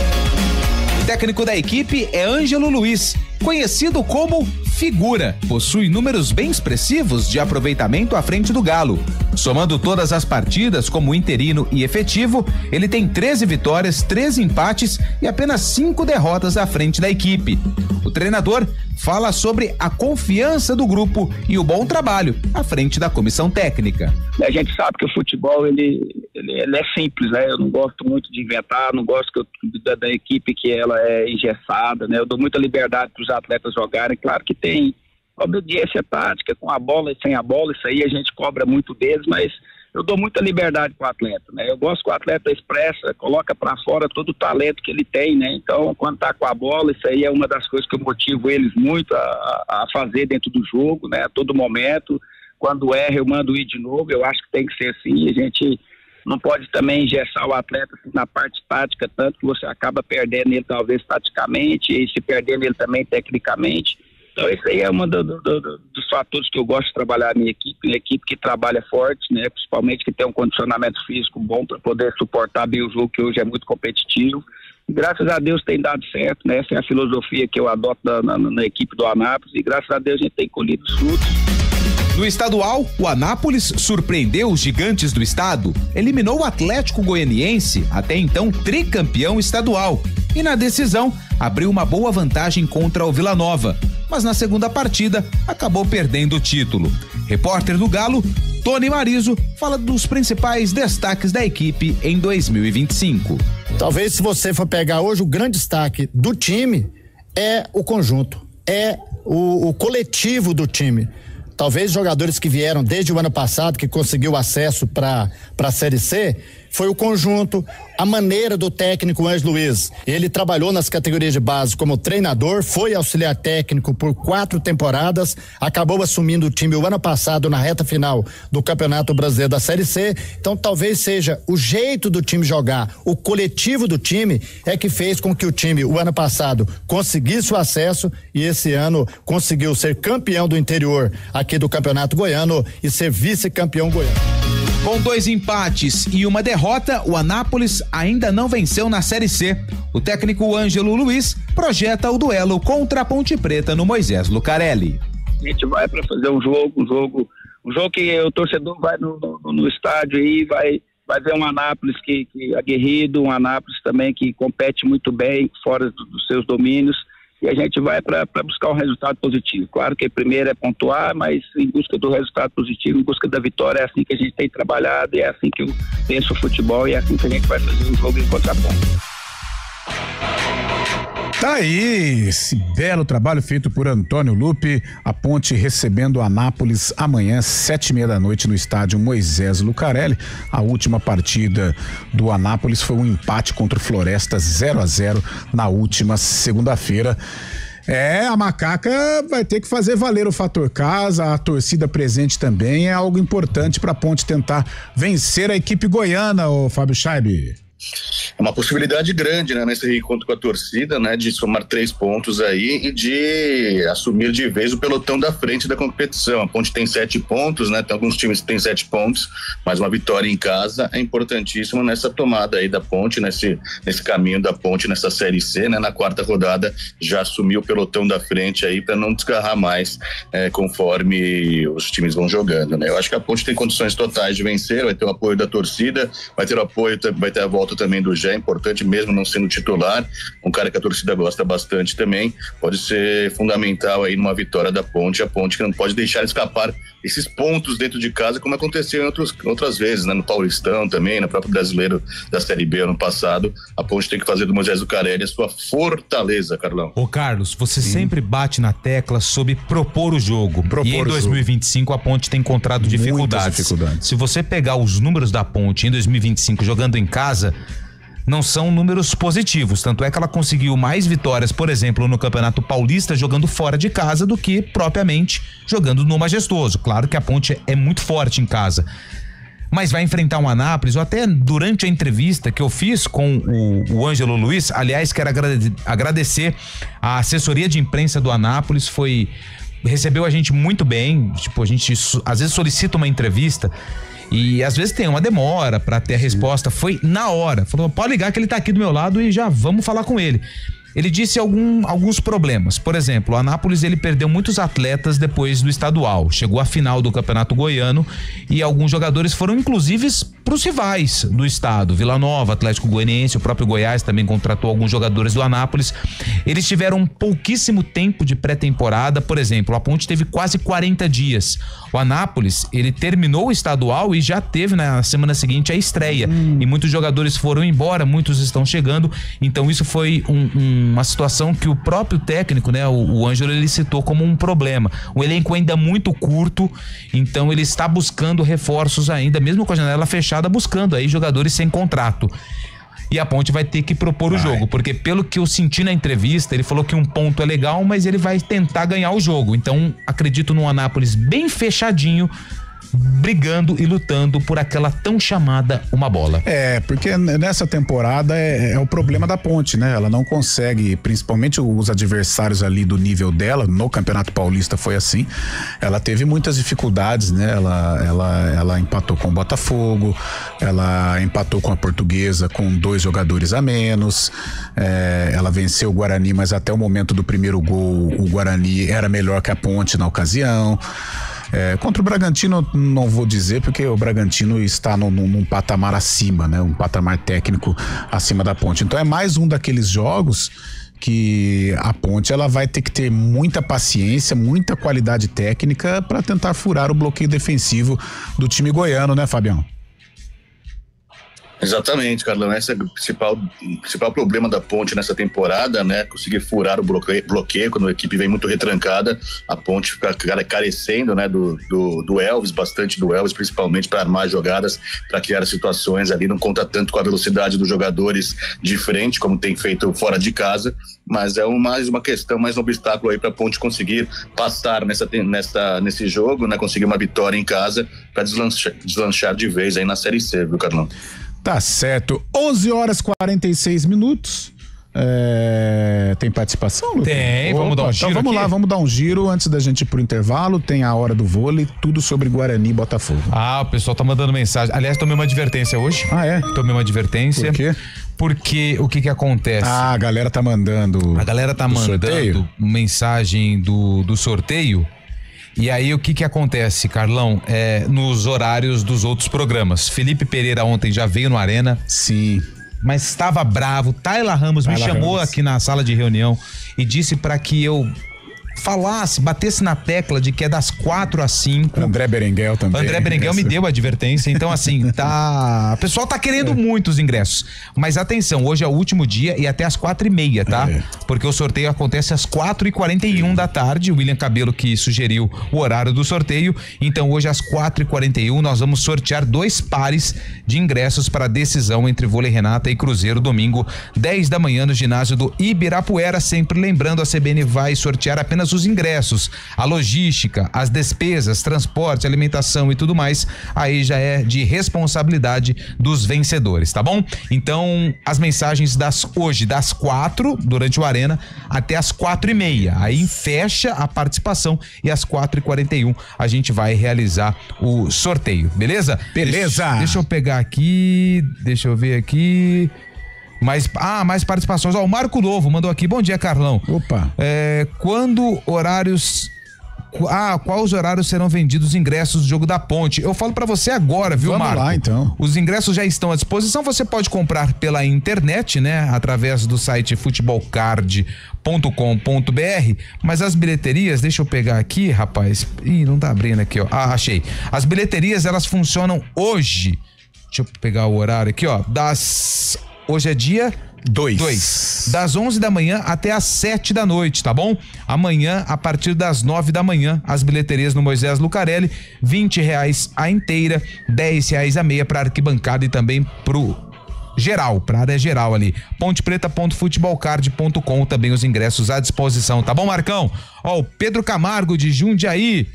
O técnico da equipe é Ângelo Luiz, conhecido como Figura. Possui números bem expressivos de aproveitamento à frente do Galo. Somando todas as partidas como interino e efetivo, ele tem 13 vitórias, 13 empates e apenas 5 derrotas à frente da equipe. O treinador fala sobre a confiança do grupo e o bom trabalho à frente da comissão técnica. A gente sabe que o futebol ele é simples, né? Eu não gosto muito de inventar, não gosto da equipe que ela é engessada, né? Eu dou muita liberdade para os atletas jogarem. Claro que tem obediência tática com a bola e sem a bola, isso aí a gente cobra muito deles, mas eu dou muita liberdade para o atleta, né? Eu gosto que o atleta expressa, coloca para fora todo o talento que ele tem, né? Então, quando tá com a bola, isso aí é uma das coisas que eu motivo eles muito a fazer dentro do jogo, né? A todo momento, quando erra eu mando ir de novo. Eu acho que tem que ser assim. A gente não pode também engessar o atleta assim, na parte tática, tanto que você acaba perdendo ele talvez taticamente e se perdendo ele também tecnicamente. Então isso aí é um dos fatores que eu gosto de trabalhar na minha equipe, uma equipe que trabalha forte, né? Principalmente que tem um condicionamento físico bom para poder suportar bem o jogo, que hoje é muito competitivo. E graças a Deus tem dado certo, né? Essa é a filosofia que eu adoto na equipe do Anápolis e graças a Deus a gente tem colhido os frutos. No estadual, o Anápolis surpreendeu os gigantes do estado, eliminou o Atlético Goianiense, até então tricampeão estadual, e na decisão abriu uma boa vantagem contra o Vila Nova, mas na segunda partida acabou perdendo o título. Repórter do Galo, Tony Marizo fala dos principais destaques da equipe em 2025. Talvez, se você for pegar hoje, o grande destaque do time é o conjunto, é o coletivo do time. Talvez jogadores que vieram desde o ano passado, que conseguiu acesso para a Série C, foi o conjunto, a maneira do técnico Ângelo Luiz. Ele trabalhou nas categorias de base como treinador, foi auxiliar técnico por 4 temporadas, acabou assumindo o time o ano passado na reta final do Campeonato Brasileiro da Série C. Então talvez seja o jeito do time jogar, o coletivo do time é que fez com que o time o ano passado conseguisse o acesso e esse ano conseguiu ser campeão do interior aqui do Campeonato Goiano e ser vice-campeão goiano. Com 2 empates e uma derrota, o Anápolis ainda não venceu na Série C. O técnico Ângelo Luiz projeta o duelo contra a Ponte Preta no Moisés Lucarelli. A gente vai para fazer um jogo que o torcedor vai no estádio aí, vai ver um Anápolis que aguerrido, um Anápolis também que compete muito bem fora dos seus domínios. E a gente vai para buscar um resultado positivo. Claro que primeiro é pontuar, mas em busca do resultado positivo, em busca da vitória, é assim que a gente tem trabalhado, e é assim que eu penso o futebol, e é assim que a gente vai fazer o jogo em contraponto. Tá aí esse belo trabalho feito por Antônio Lupe, a Ponte recebendo o Anápolis amanhã, 7:30 da noite no estádio Moisés Lucarelli. A última partida do Anápolis foi um empate contra o Floresta 0-0 na última segunda-feira. A Macaca vai ter que fazer valer o fator casa, a torcida presente também é algo importante para a Ponte tentar vencer a equipe goiana, ô Fábio Scheib. É uma possibilidade grande, né, nesse reencontro com a torcida, né, de somar 3 pontos aí e de assumir de vez o pelotão da frente da competição. A Ponte tem 7 pontos, né, tem alguns times que têm 7 pontos, mas uma vitória em casa é importantíssima nessa tomada aí da Ponte, nesse caminho da Ponte nessa Série C, né, na 4ª rodada já assumiu o pelotão da frente aí para não desgarrar mais conforme os times vão jogando, né. Eu acho que a Ponte tem condições totais de vencer, vai ter o apoio da torcida, vai ter o apoio, vai ter a volta também do Jé, importante mesmo não sendo titular, um cara que a torcida gosta bastante também, pode ser fundamental aí numa vitória da Ponte, a Ponte que não pode deixar escapar esses pontos dentro de casa, como aconteceu em outras vezes, né? No Paulistão também, no próprio Brasileiro da Série B ano passado, a Ponte tem que fazer do Moisés Lucarelli a sua fortaleza, Carlão. Ô Carlos, você sempre bate na tecla sobre propor o jogo, e em 2025 a Ponte tem encontrado dificuldades. Se você pegar os números da Ponte em 2025 jogando em casa, não são números positivos, tanto é que ela conseguiu mais vitórias, por exemplo, no Campeonato Paulista jogando fora de casa do que propriamente jogando no Majestoso. Claro que a Ponte é muito forte em casa, mas vai enfrentar um Anápolis. Ou até durante a entrevista que eu fiz com o Ângelo Luiz, aliás, quero agradecer a assessoria de imprensa do Anápolis, recebeu a gente muito bem. Tipo, a gente às vezes solicita uma entrevista e às vezes tem uma demora para ter a resposta. Foi na hora, falou, pode ligar que ele tá aqui do meu lado e já vamos falar com ele. Ele disse alguns problemas. Por exemplo, o Anápolis ele perdeu muitos atletas depois do estadual. Chegou à final do Campeonato Goiano e alguns jogadores foram inclusive para os rivais do estado. Vila Nova, Atlético Goianiense, o próprio Goiás também contratou alguns jogadores do Anápolis. Eles tiveram pouquíssimo tempo de pré-temporada. Por exemplo, a Ponte teve quase 40 dias. O Anápolis, ele terminou o estadual e já teve na semana seguinte a estreia. E muitos jogadores foram embora, muitos estão chegando. Então isso foi uma situação que o próprio técnico, né, o Ângelo, ele citou como um problema. O elenco ainda muito curto, então ele está buscando reforços ainda, mesmo com a janela fechada, buscando aí jogadores sem contrato. E a Ponte vai ter que propor o jogo, porque pelo que eu senti na entrevista, ele falou que um ponto é legal, mas ele vai tentar ganhar o jogo. Então acredito num Anápolis bem fechadinho, brigando e lutando por aquela tão chamada uma bola. Porque nessa temporada é o problema da Ponte, né? Ela não consegue, principalmente os adversários ali do nível dela, no Campeonato Paulista foi assim, ela teve muitas dificuldades, né? Ela empatou com o Botafogo, ela empatou com a Portuguesa com 2 jogadores a menos, ela venceu o Guarani, mas até o momento do primeiro gol o Guarani era melhor que a Ponte na ocasião. Contra o Bragantino não vou dizer, porque o Bragantino está num patamar acima, né? Um patamar técnico acima da Ponte. Então é mais um daqueles jogos que a Ponte ela vai ter que ter muita paciência, muita qualidade técnica para tentar furar o bloqueio defensivo do time goiano, né, Fabião? Exatamente, Carlão. Esse é o principal problema da Ponte nessa temporada, né? Conseguir furar o bloqueio quando a equipe vem muito retrancada. A Ponte fica carecendo, né? Do Elvis, bastante do Elvis, principalmente para armar jogadas, para criar situações ali. Não conta tanto com a velocidade dos jogadores de frente, como tem feito fora de casa. Mas é mais uma questão, mais um obstáculo aí para a Ponte conseguir passar nesse jogo, né? Conseguir uma vitória em casa para deslanchar de vez aí na Série C, viu, Carlão? Tá certo. 11h46. Tem participação, Lucas? Tem, vamos dar um giro. Então vamos aqui? lá, vamos dar um giro antes da gente ir pro intervalo. Tem a hora do vôlei, tudo sobre Guarani e Botafogo. O pessoal tá mandando mensagem. Aliás, tomei uma advertência hoje. É? Tomei uma advertência. Por quê? Porque o que acontece? A galera tá mandando. A galera tá mandando sorteio? mensagem do sorteio. E aí o que acontece, Carlão? Nos horários dos outros programas. Felipe Pereira ontem já veio no Arena. Sim. Mas estava bravo. Tayla Ramos me chamou aqui na sala de reunião e disse para que eu batesse na tecla de que é das 4 às 5. André Berenguel também. André Berenguel me deu a advertência, então assim, o pessoal tá querendo muito os ingressos, mas atenção, hoje é o último dia e até às 4h30, tá? Porque o sorteio acontece às 4h41 da tarde, o William Cabelo que sugeriu o horário do sorteio, então hoje às 4h41 nós vamos sortear 2 pares de ingressos para a decisão entre Vôlei Renata e Cruzeiro, domingo, 10 da manhã no ginásio do Ibirapuera, sempre lembrando, a CBN vai sortear apenas os ingressos, a logística, as despesas, transporte, alimentação e tudo mais, aí já é de responsabilidade dos vencedores, tá bom? Então, as mensagens hoje das 4 durante o Arena até as 4h30, aí fecha a participação e às 4h41 a gente vai realizar o sorteio, beleza? Beleza! Deixa eu pegar aqui, deixa eu ver aqui. Mais participações. O Marco Novo mandou aqui. Bom dia, Carlão. Opa. Quais os horários serão vendidos os ingressos do jogo da Ponte? Eu falo pra você agora, viu, Marco? Vamos lá, então. Os ingressos já estão à disposição. Você pode comprar pela internet, né? Através do site futebolcard.com.br. Mas as bilheterias, deixa eu pegar aqui, rapaz. Ih, não tá abrindo aqui, ó. Achei. As bilheterias, elas funcionam hoje. Deixa eu pegar o horário aqui, ó. Hoje é dia 2. Das 11 da manhã até as 7 da noite, tá bom? Amanhã, a partir das 9 da manhã, as bilheterias no Moisés Lucarelli, R$20 a inteira, R$10 a meia pra arquibancada e também pra área geral ali. pontepreta.futebolcard.com, também os ingressos à disposição, tá bom, Marcão? Ó, o Pedro Camargo de Jundiaí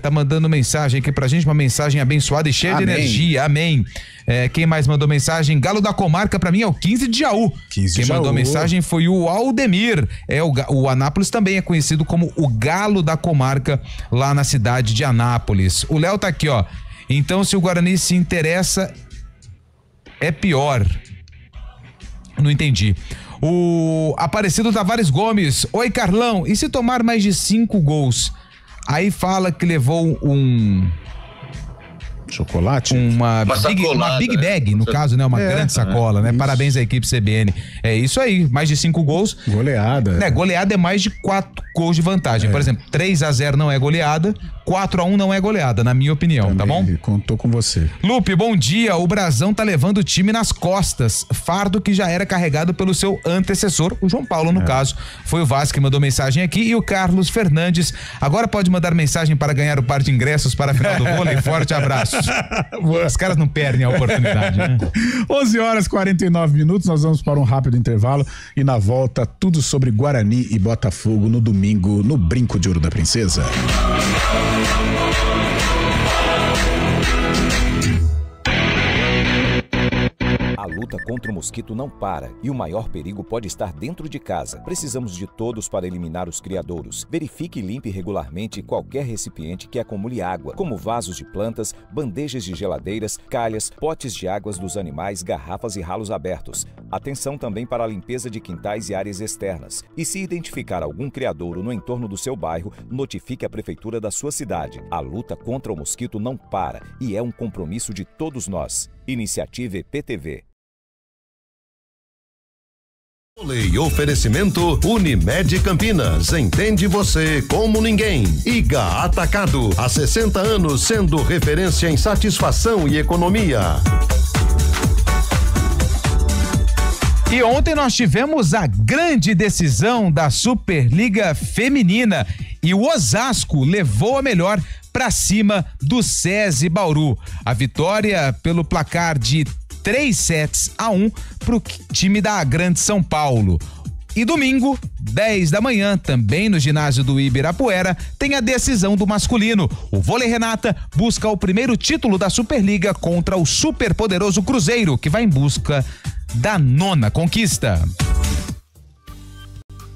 tá mandando mensagem aqui pra gente, uma mensagem abençoada e cheia de energia, amém. Quem mais mandou mensagem? Galo da Comarca pra mim é o 15 de Jaú. Quem mandou mensagem foi o Aldemir. O Anápolis também é conhecido como o Galo da Comarca lá na cidade de Anápolis. O Léo tá aqui, ó. Então, se o Guarani se interessa, é pior. Não entendi. O Aparecido Tavares Gomes. Oi, Carlão, e se tomar mais de 5 gols? Aí fala que levou um chocolate? Uma big bag, no caso, né? Uma grande sacola, né? Isso. Parabéns à equipe CBN. É isso aí, mais de 5 gols. Goleada. Goleada é mais de 4 gols de vantagem. Por exemplo, 3-0 não é goleada, 4-1 não é goleada, na minha opinião, também, tá bom? Contou com você. Lupe, bom dia. O Brasão tá levando o time nas costas. Fardo que já era carregado pelo seu antecessor, o João Paulo, no caso. Foi o Vasco que mandou mensagem aqui e o Carlos Fernandes. Agora pode mandar mensagem para ganhar o par de ingressos para a final do vôlei. Forte abraço. Os caras não perdem a oportunidade, né? 11h49, nós vamos para um rápido intervalo e na volta tudo sobre Guarani e Botafogo no domingo no Brinco de Ouro da Princesa. A luta contra o mosquito não para e o maior perigo pode estar dentro de casa. Precisamos de todos para eliminar os criadouros. Verifique e limpe regularmente qualquer recipiente que acumule água, como vasos de plantas, bandejas de geladeiras, calhas, potes de águas dos animais, garrafas e ralos abertos. Atenção também para a limpeza de quintais e áreas externas. E se identificar algum criadouro no entorno do seu bairro, notifique a prefeitura da sua cidade. A luta contra o mosquito não para e é um compromisso de todos nós. Iniciativa EPTV. Oferecimento Unimed Campinas, entende você como ninguém. Iga Atacado, há 60 anos sendo referência em satisfação e economia. E ontem nós tivemos a grande decisão da Superliga Feminina e o Osasco levou a melhor para cima do SESI Bauru. A vitória pelo placar de 3-1 pro time da Grande São Paulo. E domingo, 10 da manhã, também no ginásio do Ibirapuera, tem a decisão do masculino. O Vôlei Renata busca o primeiro título da Superliga contra o superpoderoso Cruzeiro, que vai em busca da 9ª conquista.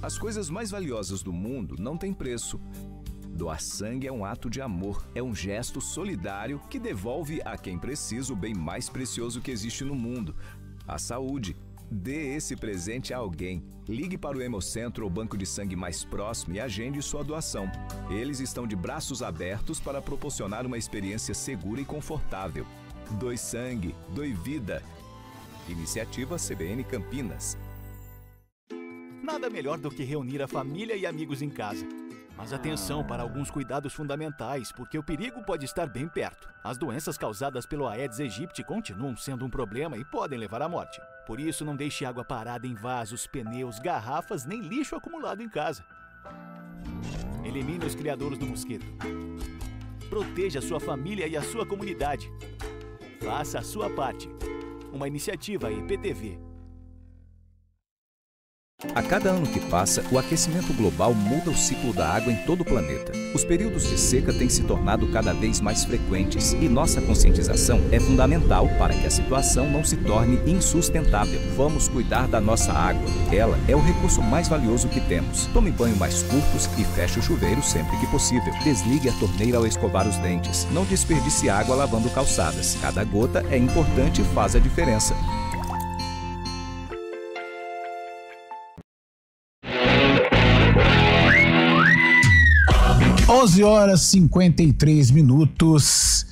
As coisas mais valiosas do mundo não têm preço. Doar sangue é um ato de amor, é um gesto solidário que devolve a quem precisa o bem mais precioso que existe no mundo, a saúde. Dê esse presente a alguém. Ligue para o Hemocentro ou banco de sangue mais próximo e agende sua doação. Eles estão de braços abertos para proporcionar uma experiência segura e confortável. Doe sangue, doe vida. Iniciativa CBN Campinas. Nada melhor do que reunir a família e amigos em casa. Mas atenção para alguns cuidados fundamentais, porque o perigo pode estar bem perto. As doenças causadas pelo Aedes aegypti continuam sendo um problema e podem levar à morte. Por isso, não deixe água parada em vasos, pneus, garrafas, nem lixo acumulado em casa. Elimine os criadouros do mosquito. Proteja a sua família e a sua comunidade. Faça a sua parte. Uma iniciativa IPTV. A cada ano que passa, o aquecimento global muda o ciclo da água em todo o planeta. Os períodos de seca têm se tornado cada vez mais frequentes e nossa conscientização é fundamental para que a situação não se torne insustentável. Vamos cuidar da nossa água. Ela é o recurso mais valioso que temos. Tome banho mais curtos e feche o chuveiro sempre que possível. Desligue a torneira ao escovar os dentes. Não desperdice água lavando calçadas. Cada gota é importante e faz a diferença. 11h53.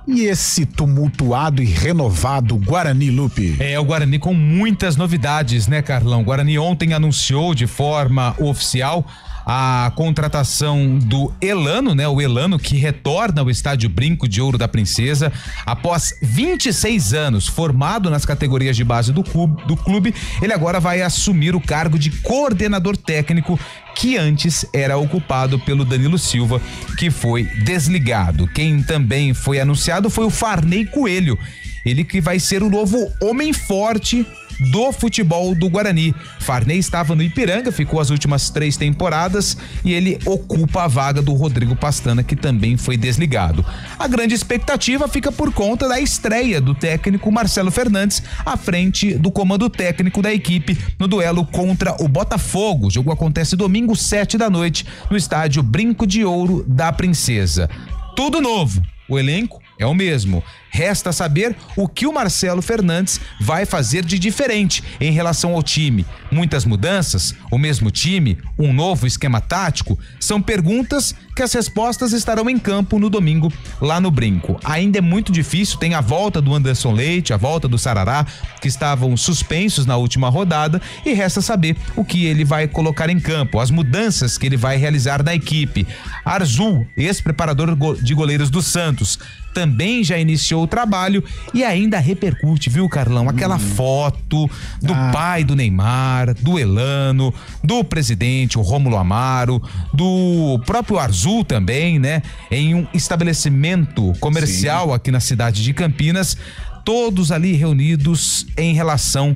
E esse tumultuado e renovado Guarani, Lupe? É, o Guarani com muitas novidades, né, Carlão? O Guarani ontem anunciou de forma oficial a contratação do Elano, né? O Elano que retorna ao estádio Brinco de Ouro da Princesa após 26 anos, formado nas categorias de base do clube, ele agora vai assumir o cargo de coordenador técnico que antes era ocupado pelo Danilo Silva, que foi desligado. Quem também foi anunciado foi o Farney Coelho, ele que vai ser o novo homem forte do futebol do Guarani. Farney estava no Ipiranga, ficou as últimas 3 temporadas e ele ocupa a vaga do Rodrigo Pastana, que também foi desligado. A grande expectativa fica por conta da estreia do técnico Marcelo Fernandes à frente do comando técnico da equipe no duelo contra o Botafogo. O jogo acontece domingo, 7 da noite, no estádio Brinco de Ouro da Princesa. Tudo novo, o elenco é o mesmo. Resta saber o que o Marcelo Fernandes vai fazer de diferente em relação ao time. Muitas mudanças, o mesmo time, um novo esquema tático, são perguntas que as respostas estarão em campo no domingo lá no Brinco. Ainda é muito difícil, tem a volta do Anderson Leite, a volta do Sarará, que estavam suspensos na última rodada, e resta saber o que ele vai colocar em campo, as mudanças que ele vai realizar na equipe. Arzul, ex-preparador de goleiros do Santos, também já iniciou o trabalho e ainda repercute, viu, Carlão? Aquela foto do pai do Neymar, do Elano, do presidente, o Rômulo Amaro, do próprio Arzul também, né? Em um estabelecimento comercial aqui na cidade de Campinas, todos ali reunidos em relação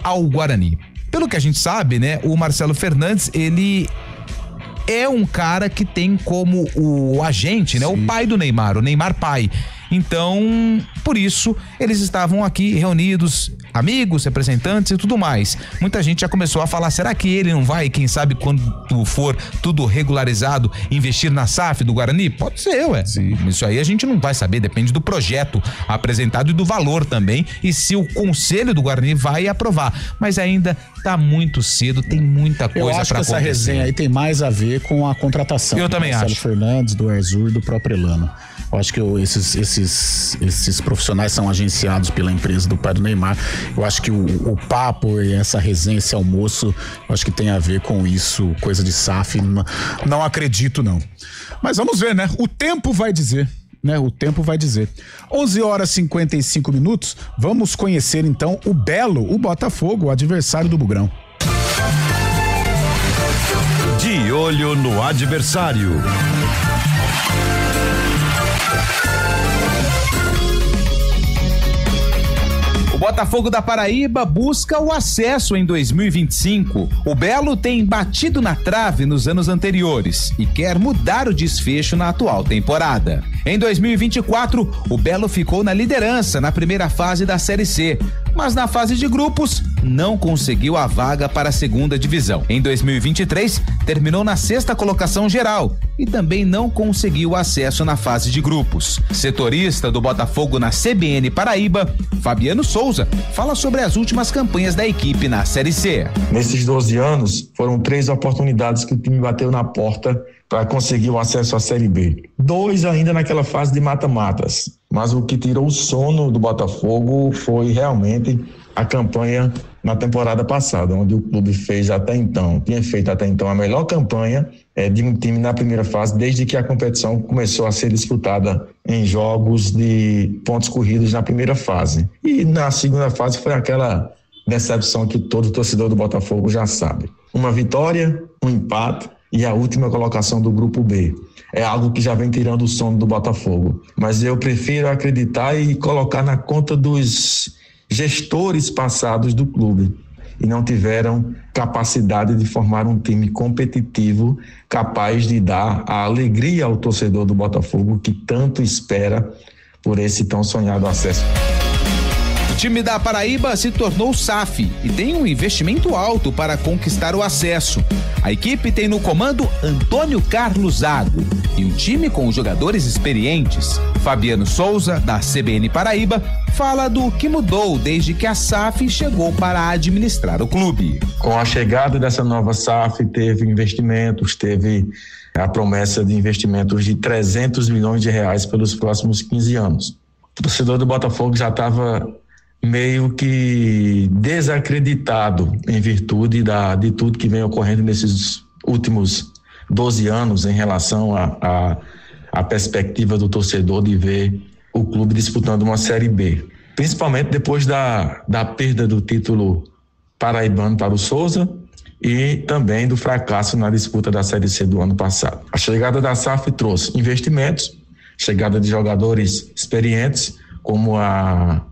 ao Guarani. Pelo que a gente sabe, né? O Marcelo Fernandes, ele é um cara que tem como o agente, né? O pai do Neymar, o Neymar pai. Então, por isso, eles estavam aqui reunidos, amigos, representantes e tudo mais. Muita gente já começou a falar, será que ele não vai, quem sabe, quando for tudo regularizado, investir na SAF do Guarani? Pode ser, ué. Sim. Isso aí a gente não vai saber, depende do projeto apresentado e do valor também, e se o conselho do Guarani vai aprovar. Mas ainda tá muito cedo, tem muita coisa pra acontecer. Eu acho que essa resenha aí tem mais a ver com a contratação do Marcelo Fernandes, do Arzul e do próprio Elano. Eu acho que esses profissionais são agenciados pela empresa do pai do Neymar. Eu acho que o papo e essa resenha, esse almoço, eu acho que tem a ver com isso, coisa de SAF. Não acredito, não. Mas vamos ver, né? O tempo vai dizer. O tempo vai dizer. 11h55, vamos conhecer então o Belo, o Botafogo, o adversário do Bugrão. De olho no adversário. O Botafogo da Paraíba busca o acesso em 2025. O Belo tem batido na trave nos anos anteriores e quer mudar o desfecho na atual temporada. Em 2024, o Belo ficou na liderança na primeira fase da Série C, mas na fase de grupos não conseguiu a vaga para a segunda divisão. Em 2023, terminou na 6ª colocação geral e também não conseguiu acesso na fase de grupos. Setorista do Botafogo na CBN Paraíba, Fabiano Souza, fala sobre as últimas campanhas da equipe na Série C. Nesses 12 anos, foram 3 oportunidades que o time bateu na porta para conseguir o acesso à Série B. 2 ainda naquela fase de mata-matas. Mas o que tirou o sono do Botafogo foi realmente a campanha na temporada passada, onde o clube tinha feito até então a melhor campanha de um time na primeira fase, desde que a competição começou a ser disputada em jogos de pontos corridos na primeira fase. E na segunda fase foi aquela decepção que todo torcedor do Botafogo já sabe. Uma vitória, um empate e a última colocação do grupo B. É algo que já vem tirando o sono do Botafogo. Mas eu prefiro acreditar e colocar na conta dos gestores passados do clube e não tiveram capacidade de formar um time competitivo capaz de dar a alegria ao torcedor do Botafogo que tanto espera por esse tão sonhado acesso. O time da Paraíba se tornou SAF e tem um investimento alto para conquistar o acesso. A equipe tem no comando Antônio Carlos Zago e um time com jogadores experientes. Fabiano Souza, da CBN Paraíba, fala do que mudou desde que a SAF chegou para administrar o clube. Com a chegada dessa nova SAF, teve investimentos, teve a promessa de investimentos de 300 milhões de reais pelos próximos 15 anos. O torcedor do Botafogo já estava meio que desacreditado em virtude de tudo que vem ocorrendo nesses últimos 12 anos em relação à perspectiva do torcedor de ver o clube disputando uma Série B. Principalmente depois da perda do título paraibano para o Souza e também do fracasso na disputa da Série C do ano passado. A chegada da SAF trouxe investimentos, chegada de jogadores experientes, como a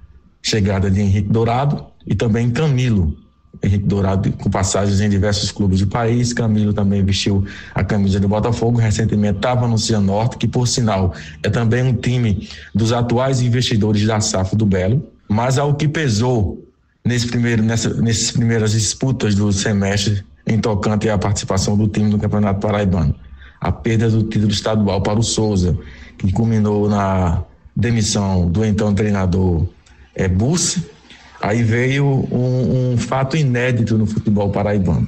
chegada de Henrique Dourado e também Camilo. Henrique Dourado com passagens em diversos clubes do país. Camilo também vestiu a camisa do Botafogo, recentemente estava no Cianorte, que por sinal é também um time dos atuais investidores da SAF do Belo, mas ao que pesou nessas primeiras disputas do semestre em tocante à participação do time no Campeonato Paraibano. A perda do título estadual para o Souza, que culminou na demissão do então treinador Bussi. Aí veio um fato inédito no futebol paraibano.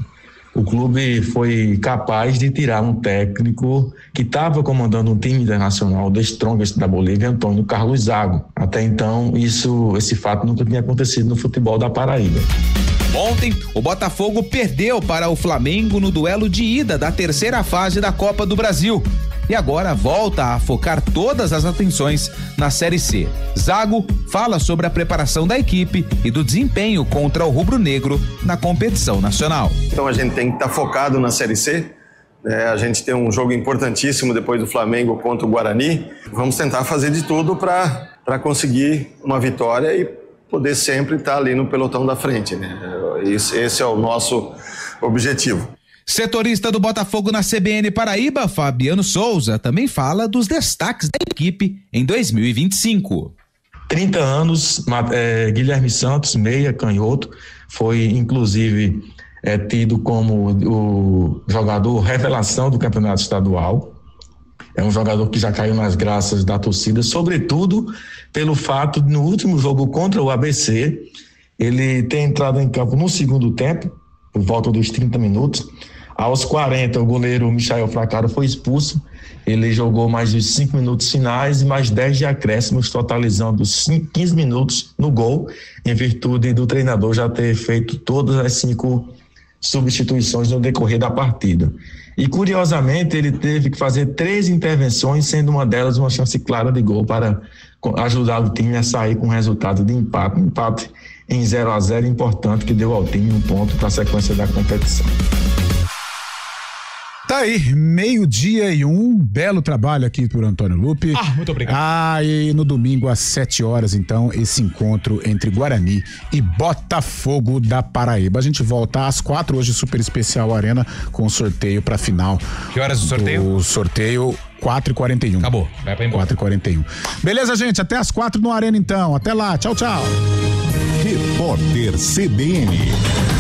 O clube foi capaz de tirar um técnico que estava comandando um time internacional, The Strongest da Bolívia, Antônio Carlos Zago. Até então, esse fato nunca tinha acontecido no futebol da Paraíba. Ontem, o Botafogo perdeu para o Flamengo no duelo de ida da 3ª fase da Copa do Brasil. E agora volta a focar todas as atenções na Série C. Zago fala sobre a preparação da equipe e do desempenho contra o rubro-negro na competição nacional. Então a gente tem que estar focado na Série C. A gente tem um jogo importantíssimo depois do Flamengo contra o Guarani. Vamos tentar fazer de tudo para conseguir uma vitória e poder sempre estar ali no pelotão da frente, né? Esse é o nosso objetivo. Setorista do Botafogo na CBN Paraíba, Fabiano Souza, também fala dos destaques da equipe em 2025. 30 anos, Guilherme Santos, meia, canhoto, foi inclusive tido como o jogador revelação do campeonato estadual. É um jogador que já caiu nas graças da torcida, sobretudo pelo fato de no último jogo contra o ABC, ele ter entrado em campo no segundo tempo, por volta dos 30 minutos, Aos 40, o goleiro Michael Fracaro foi expulso. Ele jogou mais os 5 minutos finais e mais 10 de acréscimos, totalizando 15 minutos no gol, em virtude do treinador já ter feito todas as 5 substituições no decorrer da partida. E, curiosamente, ele teve que fazer 3 intervenções, sendo uma delas uma chance clara de gol para ajudar o time a sair com resultado de empate. Um empate em 0-0 importante que deu ao time um ponto para a sequência da competição. Tá aí, 12:01, belo trabalho aqui por Antônio Lupe. Muito obrigado. E no domingo às 7h, então, esse encontro entre Guarani e Botafogo da Paraíba. A gente volta às 4h, hoje super especial Arena, com o sorteio pra final. Que horas o sorteio? O sorteio 4h41. Acabou, vai pra embora. 4h41. Beleza, gente, até às 4 no Arena então, até lá, tchau, tchau. Repórter CBN.